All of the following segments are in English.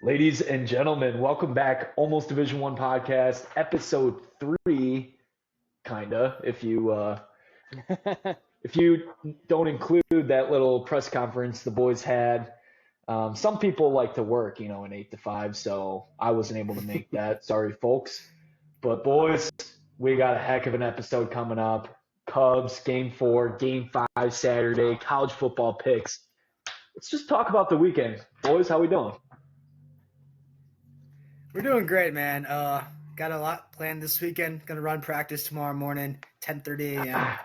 Ladies and gentlemen, welcome back. Almost Division One podcast, episode 3, kinda. If you don't include that little press conference the boys had, some people like to work, an 8 to 5, so I wasn't able to make that. Sorry, folks. But boys, we got a heck of an episode coming up. Cubs, Game 4, Game 5 Saturday, college football picks. Let's just talk about the weekend. Boys, how we doing? We're doing great, man. Got a lot planned this weekend. Gonna run practice tomorrow morning, 10:30 a.m.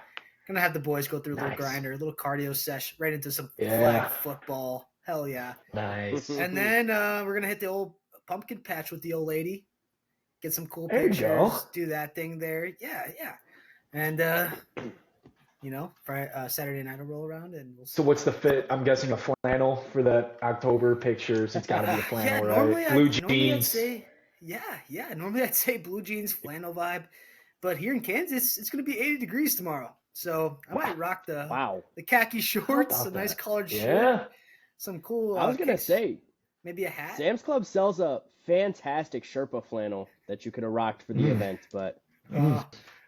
Gonna have the boys go through a little Nice. grinder, a little cardio session, right into some Yeah. flag football. Hell yeah! Nice. And then we're gonna hit the old pumpkin patch with the old lady. Get some cool There you pictures. go. Do that thing there. Yeah. And Saturday night will roll around and we'll see. So what's the fit? I'm guessing a flannel for the October pictures. It's got to be a flannel, right? Blue jeans. Normally I'd say blue jeans, flannel vibe, but here in Kansas, it's going to be 80 degrees tomorrow. So I might rock the khaki shorts, a nice collared shirt, some cool. I was going to say, maybe a hat. Sam's Club sells a fantastic Sherpa flannel that you could have rocked for the event, but.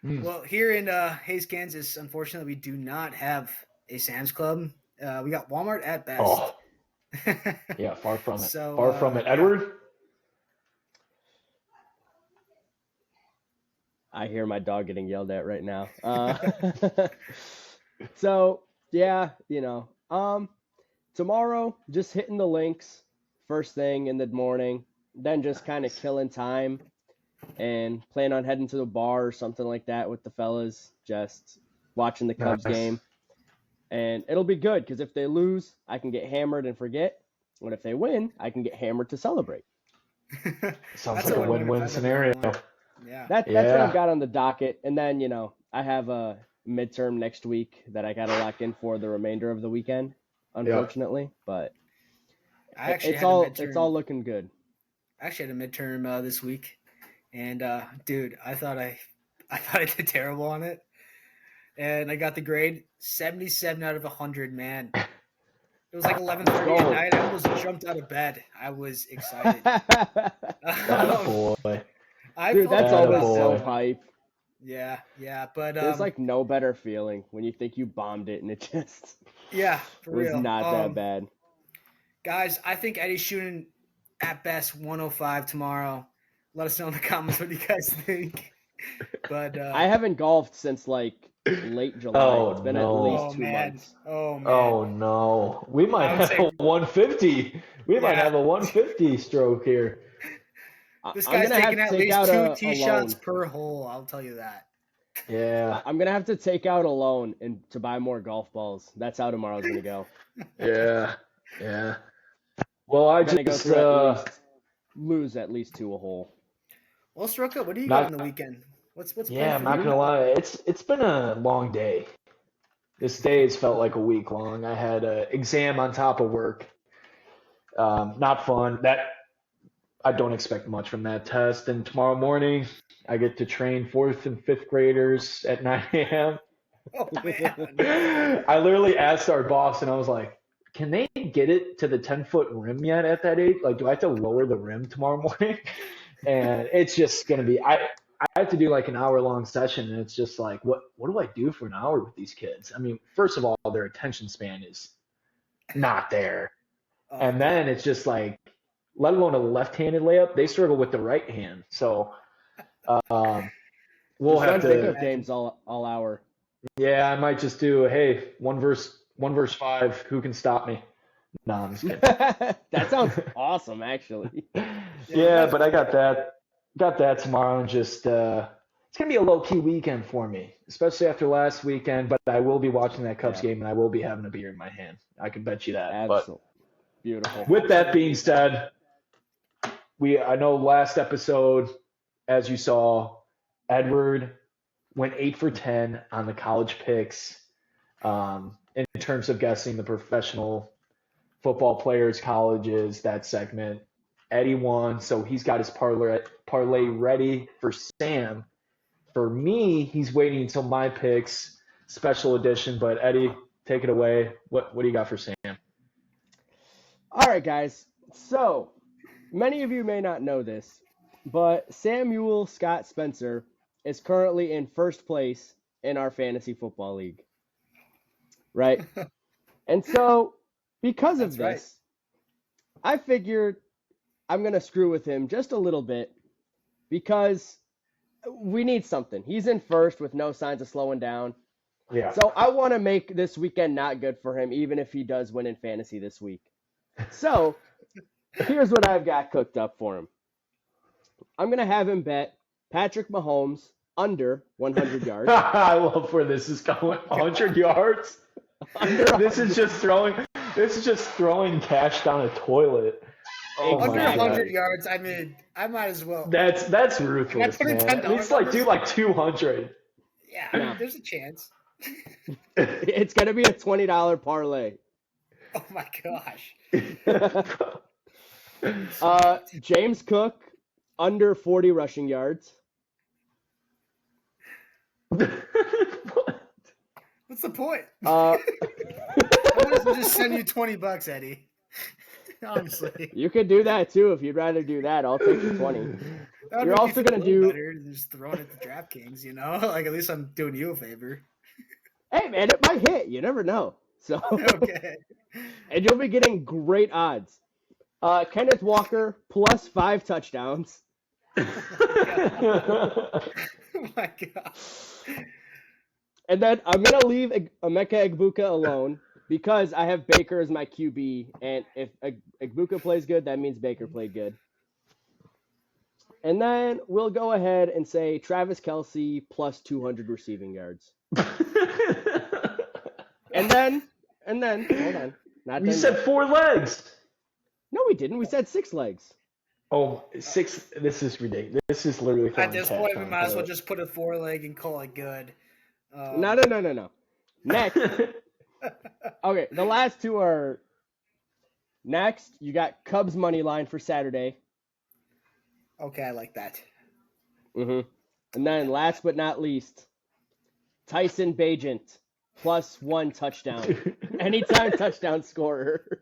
Well, here in Hayes, Kansas, unfortunately, we do not have a Sam's Club. We got Walmart at best. Oh. Yeah, far from it. So, far from it. Edward? I hear my dog getting yelled at right now. So, yeah, tomorrow, just hitting the links first thing in the morning, then just kind of killing time. And plan on heading to the bar or something like that with the fellas, just watching the Cubs game. And it'll be good because if they lose, I can get hammered and forget. And if they win, I can get hammered to celebrate. Sounds like a win-win scenario. Yeah. That's what I've got on the docket. And then, I have a midterm next week that I got to lock in for the remainder of the weekend, unfortunately. But it's all looking good. I actually had a midterm this week. And dude, I thought I did terrible on it, and I got the grade 77 out of 100. Man, it was like 11:30 at night. I almost jumped out of bed. I was excited. Boy. Dude, that's always so hype. Yeah, but there's like no better feeling when you think you bombed it and it just was not that bad. Guys, I think Eddie's shooting at best 105 tomorrow. Let us know in the comments what you guys think. But I haven't golfed since like late July. It's been at least 2 months. Oh man. Oh no. We might have a 150. We might have a 150 stroke here. This guy's taking at least 2 tee shots per hole, I'll tell you that. Yeah. I'm gonna have to take out a loan to buy more golf balls. That's how tomorrow's gonna go. Yeah. Well, I just lose at least 2 a hole. Well, Soroka, what do you got on the weekend? What's I'm not gonna lie. It's been a long day. This day has felt like a week long. I had an exam on top of work. Not fun. I don't expect much from that test. And tomorrow morning, I get to train 4th and 5th graders at 9 a.m. Oh man! I literally asked our boss, and I was like, "Can they get it to the 10-foot rim yet at that age? Like, do I have to lower the rim tomorrow morning?" And it's just going to be, I have to do like an hour-long session, and it's just like, what do I do for an hour with these kids? I mean, first of all, their attention span is not there. And then it's just like, let alone a left-handed layup, they struggle with the right hand. So we'll have to think of games all hour. Yeah, I might just do, hey, one verse 5, who can stop me? No, I'm just kidding. That sounds awesome, actually. Yeah, but I got that tomorrow, and just it's gonna be a low-key weekend for me, especially after last weekend. But I will be watching that Cubs game, and I will be having a beer in my hand. I can bet you that. Absolutely. Beautiful. With that being said, I know last episode, as you saw, Edward went 8 for 10 on the college picks. In terms of guessing the professional football players, colleges, that segment. Eddie won, so he's got his parlay ready for Sam. For me, he's waiting until my picks, special edition. But Eddie, take it away. What do you got for Sam? All right, guys. So, many of you may not know this, but Samuel Scott Spencer is currently in first place in our fantasy football league. Right? And so, because of That's right. this, I figured I'm going to screw with him just a little bit because we need something. He's in first with no signs of slowing down. Yeah. So I want to make this weekend not good for him, even if he does win in fantasy this week. So here's what I've got cooked up for him. I'm going to have him bet Patrick Mahomes under 100 yards. I love where this is going. 100 yards. This is just throwing cash down a toilet. Oh Under my 100 God. yards, I mean, I might as well. That's ruthless, Can I put in man. $10 At least like on do this? like 200. Yeah, No. there's a chance. It's going to be a $20 parlay. Oh my gosh. James Cook under 40 rushing yards. What's the point? Uh, I might as well just send you $20, Eddie. Honestly, you could do that too if you'd rather do that. I'll take the 20. that would You're make me also feel gonna a little do- better than just throwing it to DraftKings. You know, like at least I'm doing you a favor. Hey man, it might hit. You never know. So Okay. and you'll be getting great odds. Kenneth Walker plus 5 touchdowns. Oh my god. And then I'm gonna leave Emeka Egbuka alone because I have Baker as my QB, and if Egbuka plays good, that means Baker played good. And then we'll go ahead and say Travis Kelce plus 200 receiving yards. And then hold on, not You done said yet. 4 legs. No, we didn't. We said 6 legs. Oh, 6. This is ridiculous. This is literally throwing At this cash point, we down might as well toilet. just put a 4-leg and call it good. No. Next. Okay, the last two are next. You got Cubs money line for Saturday. Okay, I like that. And then last but not least, Tyson Bagent plus 1 touchdown. Anytime touchdown scorer.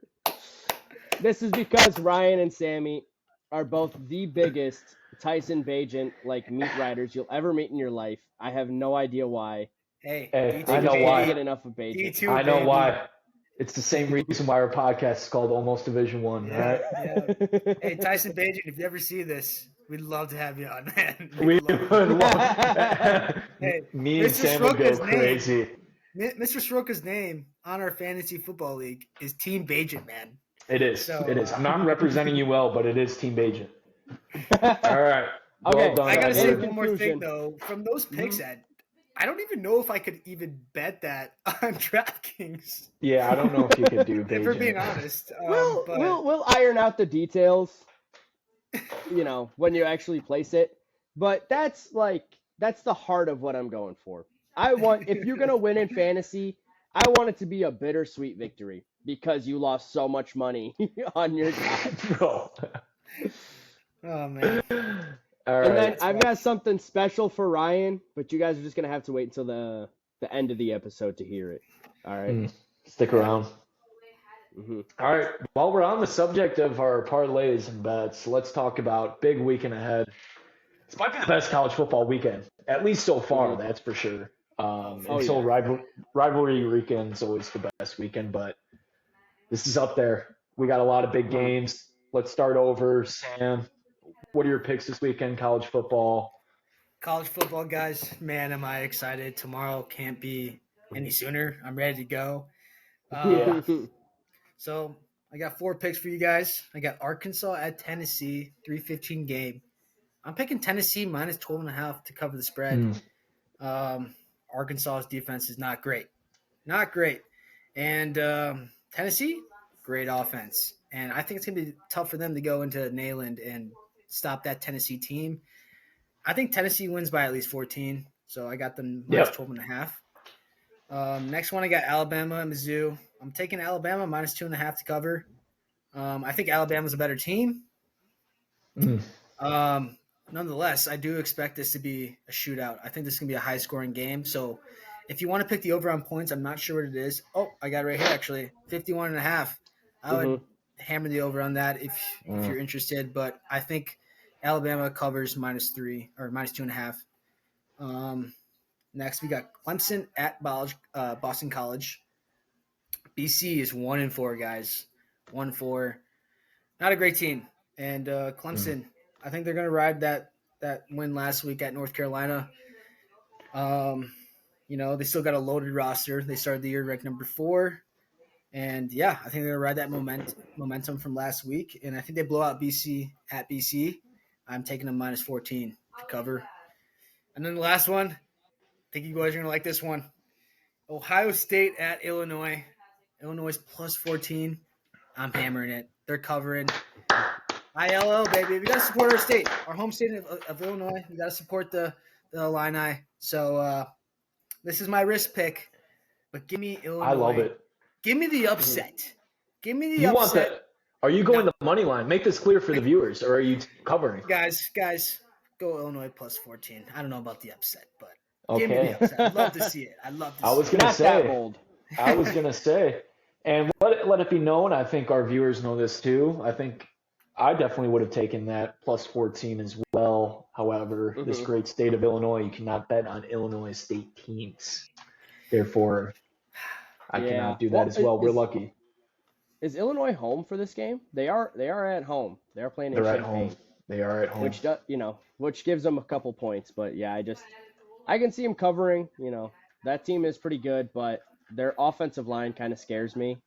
This is because Ryan and Sammy are both the biggest Tyson Bagent like meat riders you'll ever meet in your life. I have no idea why. Hey, Hey, D2, I know They why. can't get enough of Bagent. D2, I know baby. why. It's the same reason why our podcast is called Almost Division 1, Yeah, right? yeah. Hey, Tyson Bagent, if you ever see this, we'd love to have you on, man. We We'd love would it. love Hey, me and Mr. Sam would go Sroka's name. crazy. Mr. Sroka's name on our fantasy football league is Team Bagent, man. It is. So, It is. I'm not representing you well, but it is Team Agent. All right. Well Okay, done, I gotta say Edward. one more thing conclusion. though. From those picks, Ed, I don't even know if I could even bet that on DraftKings. Yeah, I don't know if you could do If we're being Agent. honest, but We'll iron out the details, when you actually place it. But that's the heart of what I'm going for. If you're gonna win in fantasy, I want it to be a bittersweet victory because you lost so much money on your side. Bro. oh man, All And then right. I've got something special for Ryan, but you guys are just gonna have to wait until the end of the episode to hear it. All right. Stick around. Mm-hmm. All right. While we're on the subject of our parlays and bets, let's talk about big weekend ahead. This might be the best college football weekend, at least so far. That's for sure. Until rivalry weekend is always the best weekend, but this is up there. We got a lot of big games. Let's start over. Sam, what are your picks this weekend? College football. college football guys, man, am I excited! Tomorrow can't be any sooner. I'm ready to go. Yeah. So I got 4 picks for you guys. I got Arkansas at Tennessee, 3:15 game. I'm picking Tennessee minus 12.5 to cover the spread. Arkansas's defense is not great. And Tennessee, great offense. And I think it's going to be tough for them to go into Neyland and stop that Tennessee team. I think Tennessee wins by at least 14. So I got them minus 12.5. Next one, I got Alabama and Mizzou. I'm taking Alabama minus 2.5 to cover. I think Alabama's a better team. Nonetheless, I do expect this to be a shootout. I think this is going to be a high-scoring game. So if you want to pick the over on points, I'm not sure what it is. Oh, I got it right here, actually. 51.5. hammer the over on that if you're interested. But I think Alabama covers -3 or -2.5. Next, we got Clemson at Boston College. BC is 1-4, guys. 1-4. Not a great team. And Clemson, I think they're going to ride that win last week at North Carolina. They still got a loaded roster. They started the year ranked number 4. And yeah, I think they're going to ride that momentum from last week. And I think they blow out BC at BC. I'm taking them -14 to cover. And then the last one, I think you guys are going to like this one. Ohio State at Illinois. Illinois is +14. I'm hammering it. They're covering. ILL, baby. We got to support our state, our home state of Illinois. We got to support the Illini. So this is my risk pick. But give me Illinois. I love it. Give me the upset. Give me the You upset. want that? Are you going the money line? Make this clear for the viewers, or are you covering? Guys, go Illinois +14. I don't know about the upset, but Okay. give me the upset. I'd love to see it. I was Not that bold. I was gonna say, and let it be known. I think our viewers know this too. I think I definitely would have taken that +14 as well. However, this great state of Illinois, you cannot bet on Illinois State teams. Therefore, I cannot do that as well. We're lucky. Is Illinois home for this game? They are at home. They are playing in They're at Champaign. home. They are at home. Which gives them a couple points. But yeah, I can see them covering. That team is pretty good, but their offensive line kind of scares me,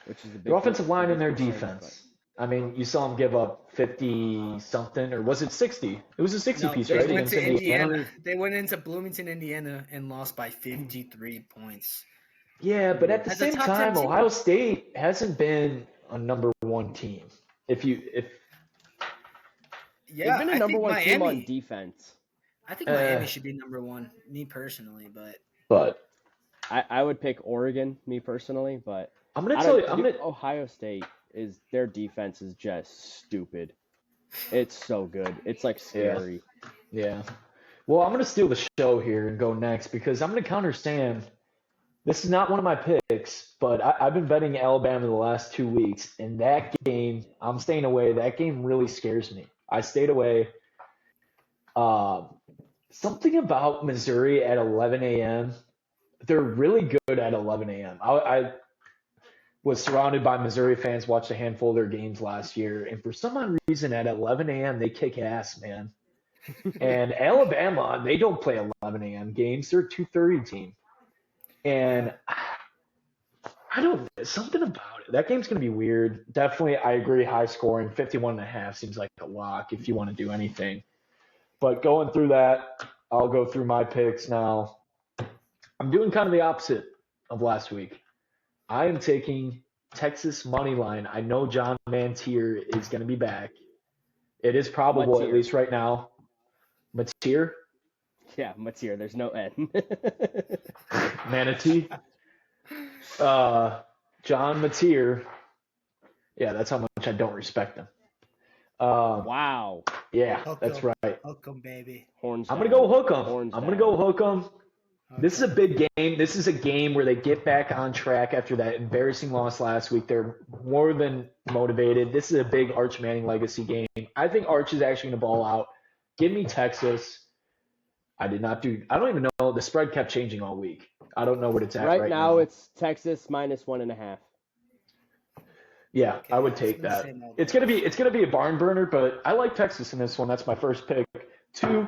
which is a big. Their offensive line and their defense. I mean, you saw them give up 50-something, or was it 60? It was a 60-piece, right? They went to Indiana. They went into Bloomington, Indiana, and lost by 53 points. Yeah, but at the same time, Ohio State hasn't been a number 1 team. They've been a number 1 team on defense. I think Miami should be number 1, me personally, but I would pick Oregon, me personally, but I'm gonna tell you, Ohio State their defense is just stupid. It's so good. It's like scary. Yeah. Well, I'm gonna steal the show here and go next because I'm gonna counter Sam. This is not one of my picks, but I've been betting Alabama the last 2 weeks, and that game, I'm staying away. That game really scares me. I stayed away. Something about Missouri at 11 a.m. They're really good at 11 a.m. I was surrounded by Missouri fans, watched a handful of their games last year, and for some odd reason at 11 a.m. they kick ass, man. And Alabama, they don't play 11 a.m. games. They're a 2:30 team. And I don't know, something about it. That game's going to be weird. Definitely, I agree, high scoring. 51.5 seems like a lock if you want to do anything. But going through that, I'll go through my picks now. I'm doing kind of the opposite of last week. I am taking Texas money line. I know John Mantier is going to be back. It is probable, at least right now. Mantier? Yeah, Mantier. There's no N. Manatee. John Mantier. Yeah, that's how much I don't respect him. Wow. Yeah, that's right. Hook 'em, baby. Horns I'm down. going to go hook 'em. Horns I'm going to down. go hook 'em. This is a big game. This is a game where they get back on track after that embarrassing loss last week. They're more than motivated. This is a big Arch Manning legacy game. I think Arch is actually going to ball out. Give me Texas. I don't even know. The spread kept changing all week. I don't know what it's at right now. It's Texas -1.5. Yeah, Okay, I would take that. It's gonna be a barn burner, but I like Texas in this one. That's my first pick. 2,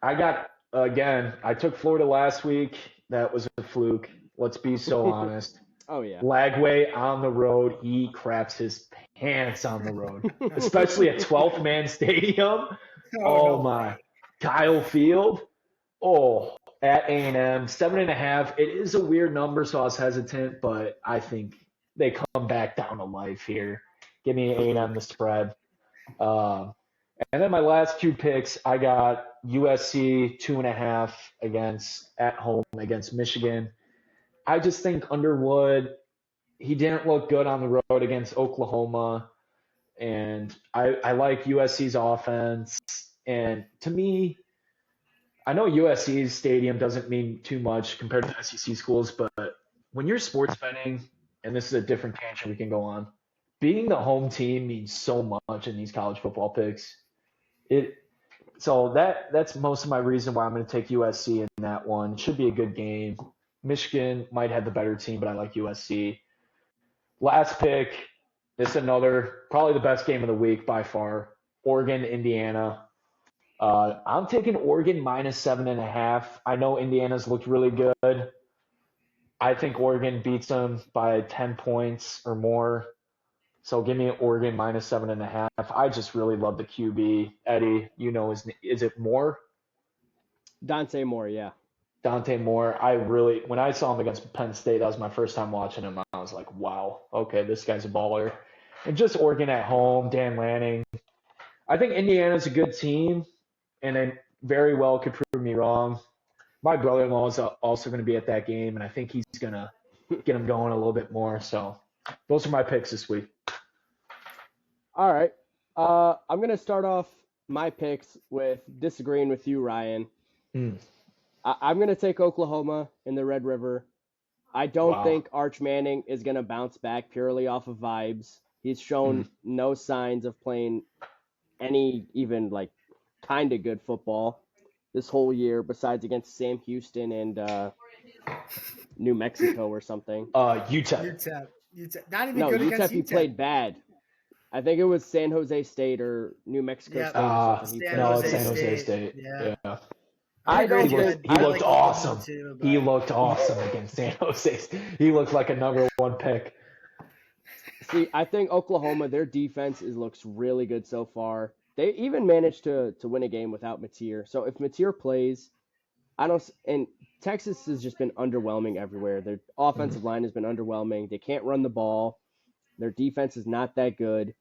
I got I took Florida last week. That was a fluke. Let's be so honest. Oh yeah. Lagway on the road, he craps his pants on the road, especially at 12th man stadium. Oh my, Kyle Field. Oh, at A&M, 7.5. It is a weird number, so I was hesitant, but I think they come back down to life here. Give me A&M the spread. And then my last 2 picks, I got USC 2.5 at home against Michigan. I just think Underwood, he didn't look good on the road against Oklahoma. And I like USC's offense. And to me, I know USC's stadium doesn't mean too much compared to SEC schools, but when you're sports betting and this is a different tangent we can go on. Being the home team means so much in these college football picks. It so that's most of my reason why I'm going to take USC in that one. It should be a good game. Michigan might have the better team, but I like USC. Last pick, this is another probably the best game of the week by far. Oregon, Indiana. I'm taking Oregon minus 7.5. I know Indiana's looked really good. I think Oregon beats them by 10 points or more. So give me Oregon minus 7.5. I just really love the QB. Eddie, is it Moore? Dante Moore, yeah. Dante Moore. When I saw him against Penn State, that was my first time watching him. I was like, wow, okay, this guy's a baller. And just Oregon at home, Dan Lanning. I think Indiana's a good team, and they very well could prove me wrong. My brother-in-law is also going to be at that game, and I think he's going to get him going a little bit more. So those are my picks this week. All right. I'm going to start off my picks with disagreeing with you, Ryan. I'm going to take Oklahoma in the Red River. I don't think Arch Manning is going to bounce back purely off of vibes. He's shown no signs of playing any even like kind of good football this whole year besides against Sam Houston and New Mexico or something. UTEP. Not even No, good UTEP against he UTEP. played bad. I think it was San Jose State or New Mexico State or something. San No, Jose it's San Jose State. State. Yeah. I don't He think looked awesome. Too, he looked awesome against San Jose State. He looked like a number one pick. See, I think Oklahoma, their defense looks really good so far. They even managed to win a game without Mateer. So if Mateer plays, and Texas has just been underwhelming everywhere. Their offensive line has been underwhelming. They can't run the ball. Their defense is not that good.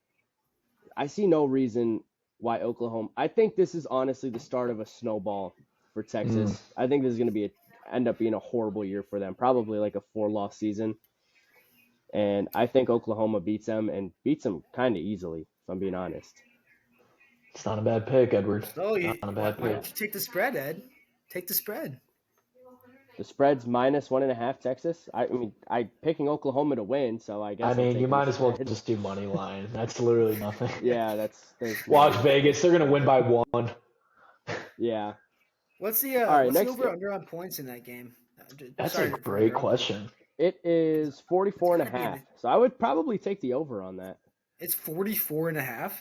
I see no reason why Oklahoma. I think this is honestly the start of a snowball for Texas. I think this is going to end up being a horrible year for them, probably like a 4-loss season. And I think Oklahoma beats them kind of easily, if I'm being honest. It's not a bad pick, Edward. So not a bad why pick. don't you take the spread, Ed? Take the spread. The spread's minus 1.5 Texas. I'm picking Oklahoma to win, so I guess. You might as well just do money line. That's literally nothing. Yeah, watch Vegas. They're gonna win by 1. Yeah. What's the over under on points in that game? That's a great question. It is 44.5. So I would probably take the over on that. It's 44.5.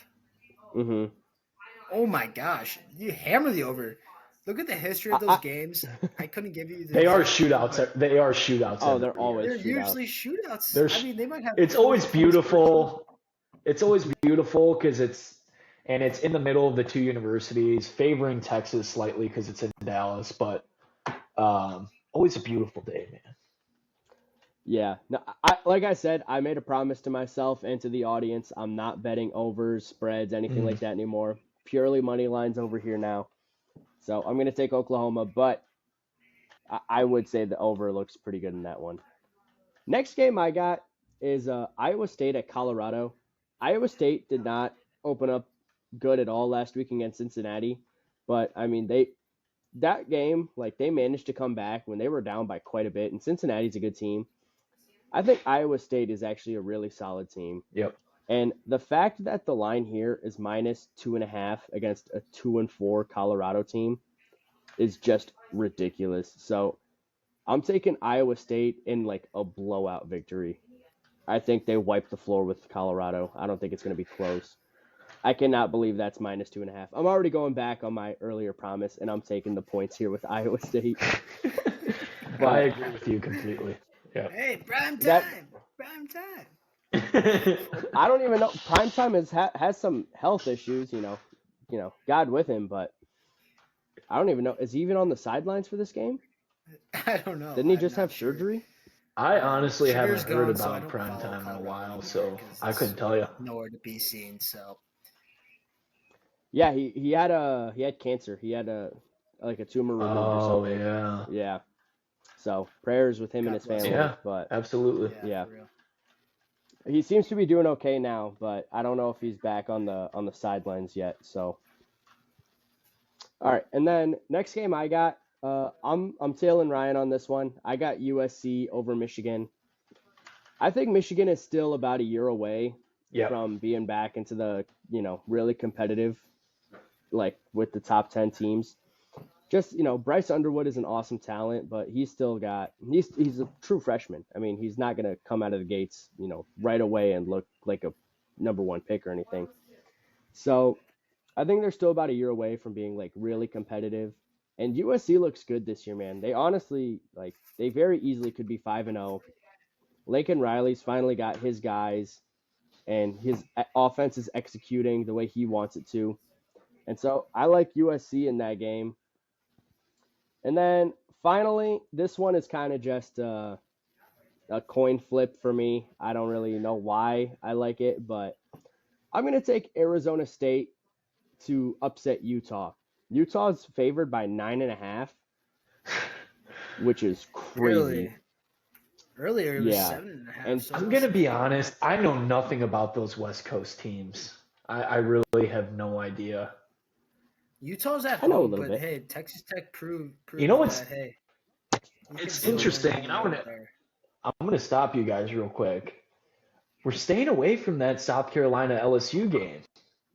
Mm-hmm. Oh my gosh! You hammer the over. Look at the history of those games. I couldn't give you. They are shootouts. They are shootouts. Oh, they're always. They're shootouts. Usually shootouts. They might have. It's always beautiful. It's always beautiful because it's in the middle of the two universities, favoring Texas slightly because it's in Dallas, but always a beautiful day, man. Yeah. No, like I said, I made a promise to myself and to the audience. I'm not betting overs, spreads, anything like that anymore. Purely money lines over here now. So I'm going to take Oklahoma, but I would say the over looks pretty good in that one. Next game I got is Iowa State at Colorado. Iowa State did not open up good at all last week against Cincinnati, but that game, they managed to come back when they were down by quite a bit, and Cincinnati's a good team. I think Iowa State is actually a really solid team. Yep. And the fact that the line here is minus 2.5 against a 2-4 Colorado team is just ridiculous. So I'm taking Iowa State in a blowout victory. I think they wipe the floor with Colorado. I don't think it's going to be close. I cannot believe that's minus 2.5. I'm already going back on my earlier promise, and I'm taking the points here with Iowa State. But I agree with you completely. Yeah. Hey, prime time. Prime time. I don't even know. Primetime has some health issues, God with him, but I don't even know. Is he even on the sidelines for this game? I don't know. Didn't he just have surgery? I honestly haven't heard so about primetime in a while, so I couldn't tell you. Nowhere to be seen. So. Yeah, he had cancer. He had a tumor removed or something. Oh yeah. Yeah. So prayers with him and his family. Yeah, but absolutely. Yeah. He seems to be doing okay now, but I don't know if he's back on the sidelines yet. So, all right, and then next game I got, I'm tailing Ryan on this one. I got USC over Michigan. I think Michigan is still about a year away Yeah. from being back into the, really competitive, like with the top 10 teams. Just, Bryce Underwood is an awesome talent, but he's a true freshman. I mean, he's not going to come out of the gates, right away and look like a number one pick or anything. So I think they're still about a year away from being like really competitive. And USC looks good this year, man. They honestly, like, they very easily could be 5-0. Laken Riley's finally got his guys, and his offense is executing the way he wants it to. And so I like USC in that game. And then finally, this one is kind of just a coin flip for me. I don't really know why I like it, but I'm going to take Arizona State to upset Utah. Utah's favored by 9.5, which is crazy. Really? Earlier it was Yeah. 7.5. And so I'm going to be honest. I know nothing about those West Coast teams. I really have no idea. Utah's at I know a home, little but bit. hey, Texas Tech proved You know what's- that, hey, we can it's still win interesting, when and I'm we're gonna- there. I'm going to stop you guys real quick. We're staying away from that South Carolina LSU game.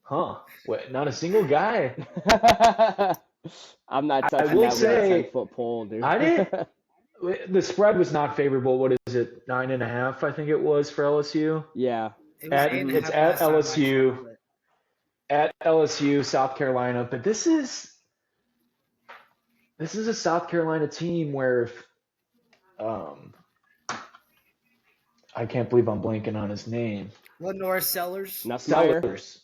Huh. What, not a single guy. I'm not I touching will that say, with a 10-foot pole, dude. I didn't. The spread was not favorable. What is it? 9.5, I think it was for LSU. Yeah. It was At- 8.5 it's at last time I LSU. checked, but At LSU, South Carolina. But this is a South Carolina team where if, I can't believe I'm blanking on his name. Lenore Sellers. Nussmeier. Sellers.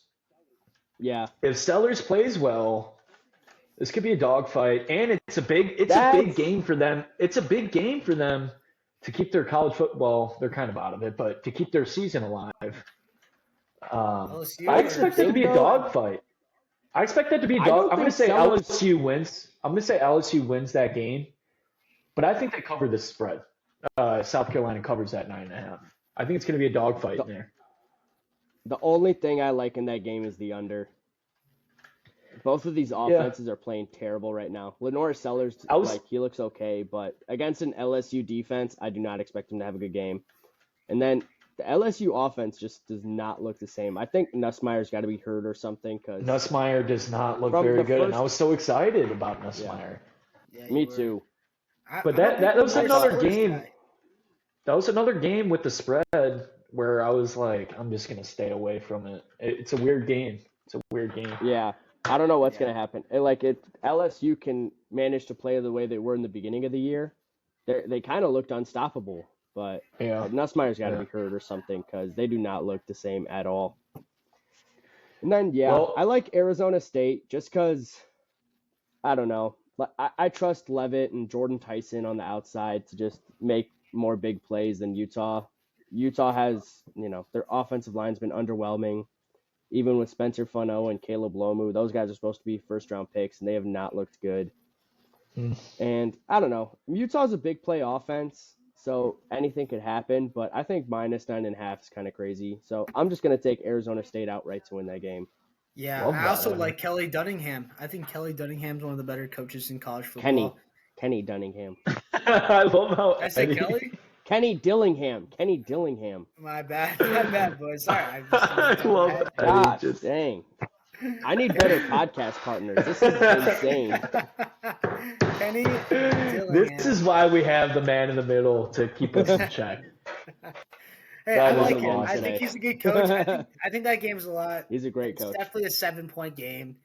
Yeah. If Sellers plays well, this could be a dogfight, and it's a big game for them. It's a big game for them to keep their college football. They're kind of out of it, but to keep their season alive. LSU I expect that to be a dogfight. I expect that to be a I dog. don't I'm going to think say Sellers- LSU wins. I'm going to say LSU wins that game, but I think they cover the spread. South Carolina covers that 9.5. I think it's going to be a dogfight in there. The only thing I like in that game is the under. Both of these offenses are playing terrible right now. Lenore Sellers, he looks okay, but against an LSU defense, I do not expect him to have a good game. And then the LSU offense just does not look the same. I think Nussmeier's got to be hurt or something. Cause Nussmeier does not look From very the good, and first- I was so excited about Nussmeier. Yeah, Me you were. too. But I'm a that big was Lenore another Sellers game. guy. That was another game with the spread where I was like, I'm just going to stay away from it. It's a weird game. It's a weird game. Yeah. I don't know what's Yeah. going to happen. LSU can manage to play the way they were in the beginning of the year. They kind of looked unstoppable, but Yeah. Nussmeier's got to Yeah. be hurt or something because they do not look the same at all. And then, Well- I like Arizona State just because, I don't know. I trust Levitt and Jordan Tyson on the outside to just make more big plays than Utah. Utah has, their offensive line's been underwhelming. Even with Spencer Funno and Caleb Lomu, those guys are supposed to be first-round picks, and they have not looked good. And I don't know. Utah's a big play offense, so anything could happen, but I think minus 9.5 is kind of crazy. So I'm just going to take Arizona State outright to win that game. Yeah, Love I that. also like Kelly Dunningham. I think Kelly Dunningham's one of the better coaches in college football. Kenny Dunningham. I love how Did I say Eddie- Kelly? Kenny Dillingham. My bad, boys. Sorry, I I just love head. Eddie God just- dang. I need better podcast partners. This is insane. Kenny Dillingham. This is why we have the man in the middle to keep us in check. Hey, that I is like a him. long I day. think he's a good coach. I think that game's a lot. He's a great It's coach. definitely a 7-point game.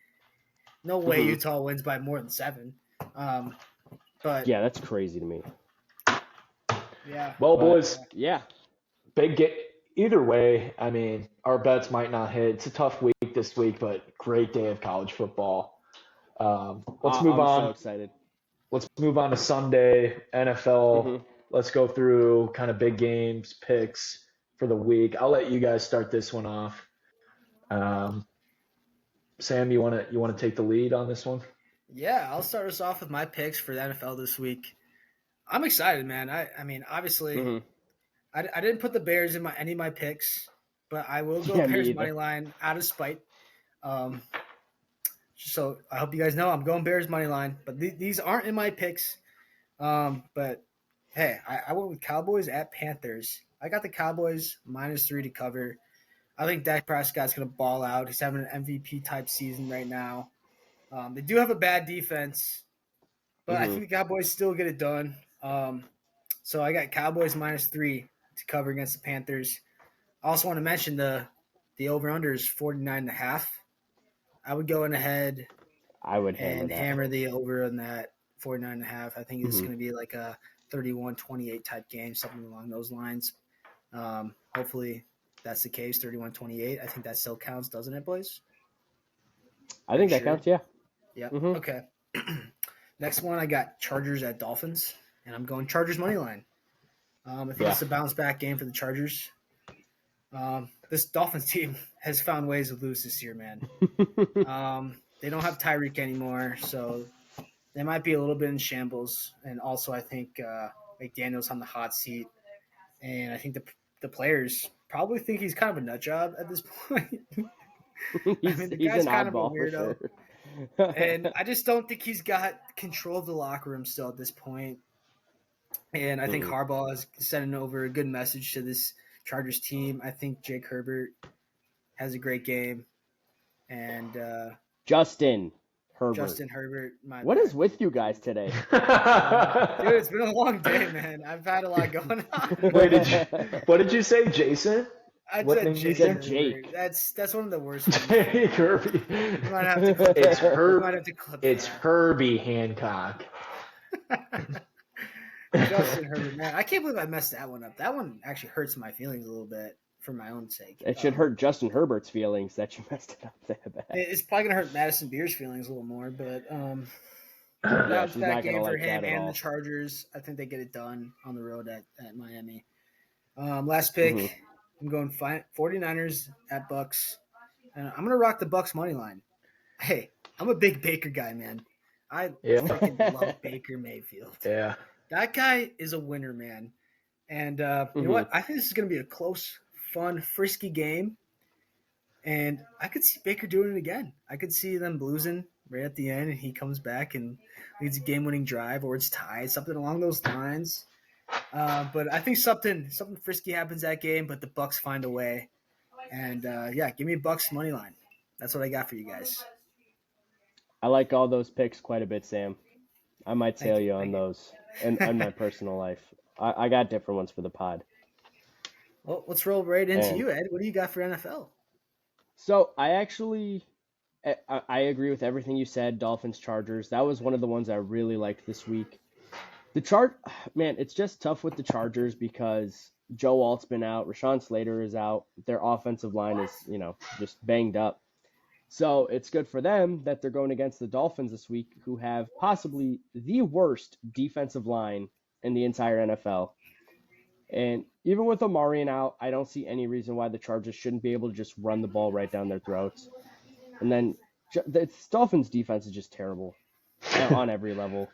No way Utah wins by more than 7. But Yeah, that's crazy to me. yeah. Well, But, boys, Yeah. big get. Either way, I mean, our bets might not hit. It's a tough week this week, but great day of college football. Let's move I'm on. so excited. Let's move on to Sunday, NFL. Mhm. Let's go through kind of big games, picks for the week. I'll let you guys start this one off. Sam, you want to take the lead on this one? Yeah, I'll start us off with my picks for the NFL this week. I'm excited, man. I mean, obviously, Mhm. I didn't put the Bears in any of my picks, but I will go Yeah, me Bears either. money line out of spite. So I hope you guys know I'm going Bears money line, but these aren't in my picks. But Hey, I went with Cowboys at Panthers. I got the Cowboys -3 to cover. I think Dak Prescott's going to ball out. He's having an MVP type season right now. They do have a bad defense, but I Hmm. think the Cowboys still get it done. So I got Cowboys -3 to cover against the Panthers. I also want to mention the over under is 49.5. I would go in ahead I would hammer and that. hammer the over on that 49.5. I think it's Hmm. going to be like a 31-28 type game, something along those lines. Hopefully that's the case, 31-28. I think that still counts, doesn't it, boys? I Are you think that sure? counts. Yeah. Yeah. Hmm. Okay. Next one, I got Chargers at Dolphins, and I'm going Chargers money line. I think Yeah. it's a bounce back game for the Chargers. This Dolphins team has found ways to lose this year, man. They don't have Tyreek anymore, so they might be a little bit in shambles. And also, I think McDaniel's on the hot seat, and I think the players probably think he's kind of a nut job at this point. I mean, the He's guy's an kind of a oddball for weirdo, sure. and I just don't think he's got control of the locker room still at this point. And I think Mm-mm. Harbaugh is sending over a good message to this Chargers team. I think Jake Herbert has a great game, and Justin Herbert. Justin Herbert, my What is bad. with you guys today? Dude, it's been a long day, man. I've had a lot going on. Wait, what did you say, Jason? I What said name you Jason said said? Herbert. Jake. That's one of the worst ones. Jake Kirby. We might have to clip It's that. We Herb. might have to clip It's that. Herbie Hancock. Justin Herbert, man. I can't believe I messed that one up. That one actually hurts my feelings a little bit for my own sake. It should hurt Justin Herbert's feelings that you messed it up that bad. It's probably going to hurt Madison Beer's feelings a little more, but Yeah, bounce she's back not gonna game for like him that at and the all. Chargers. I think they get it done on the road at Miami. Last pick, Hmm. I'm going 49ers at Bucks. I'm going to rock the Bucks money line. Hey, I'm a big Baker guy, man. I Yeah. freaking love Baker Mayfield. Yeah. That guy is a winner, man. And you know what? I think this is going to be a close, fun, frisky game. And I could see Baker doing it again. I could see them losing right at the end, and he comes back and leads a game-winning drive, or it's tied, something along those lines. But I think something frisky happens that game, but the Bucks find a way. And yeah, give me Bucks money line. That's what I got for you guys. I like all those picks quite a bit, Sam. I might Thank sail you. you on Thank you. those in my personal life. I got different ones for the pod. Well, let's roll right into And you, Ed. What do you got for NFL? so I agree with everything you said. Dolphins, Chargers. That was one of the ones I really liked this week. Man, it's just tough with the Chargers because Joe Alt's been out, Rashawn Slater is out, their offensive line is, just banged up. So it's good for them that they're going against the Dolphins this week, who have possibly the worst defensive line in the entire NFL. And even with Omarion out, I don't see any reason why the Chargers shouldn't be able to just run the ball right down their throats. And then the Dolphins defense is just terrible on every level.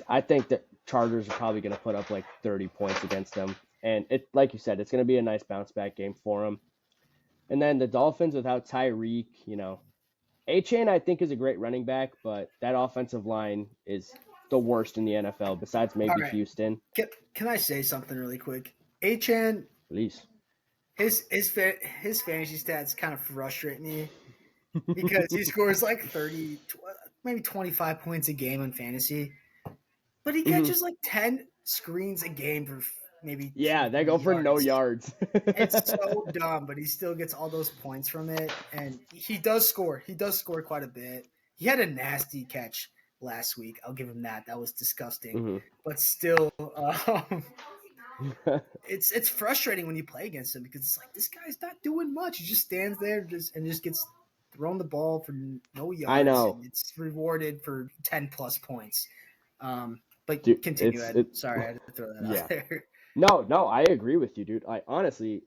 I think that Chargers are probably going to put up like 30 points against them. And it, like you said, it's going to be a nice bounce back game for them. And then the Dolphins without Tyreek, A-Chain I think is a great running back, but that offensive line is the worst in the NFL besides maybe All right. Houston. Can I say something really quick? Achan, Please. his fantasy stats kind of frustrate me because he scores like 30, maybe 25 points a game on fantasy, but he catches like 10 screens a game for maybe Yeah, they go yards. for no yards. It's so dumb, but he still gets all those points from it, and he does score. He does score quite a bit. He had a nasty catch last week. I'll give him that. That was disgusting, but still, it's frustrating when you play against him because it's like this guy's not doing much. He just stands there and just gets thrown the ball for no yards. I know. And it's rewarded for 10 plus points. But Dude, continue, Ed. Sorry, I had to throw that out there. No, I agree with you, dude. I honestly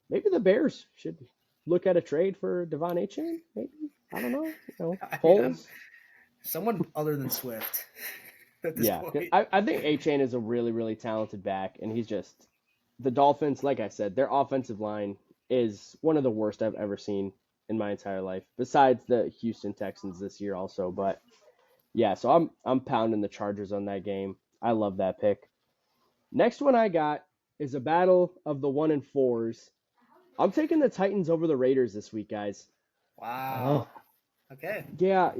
maybe the Bears should look at a trade for Devon Achane. Maybe, I don't know. Polls. Someone other than Swift. At this point. I think Achane is a really, really talented back, and he's just the Dolphins. Like I said, their offensive line is one of the worst I've ever seen in my entire life, besides the Houston Texans this year also. But yeah, so I'm pounding the Chargers on that game. I love that pick. Next one I got is a battle of the 1-4s. I'm taking the Titans over the Raiders this week, guys. Wow. Okay. Yeah,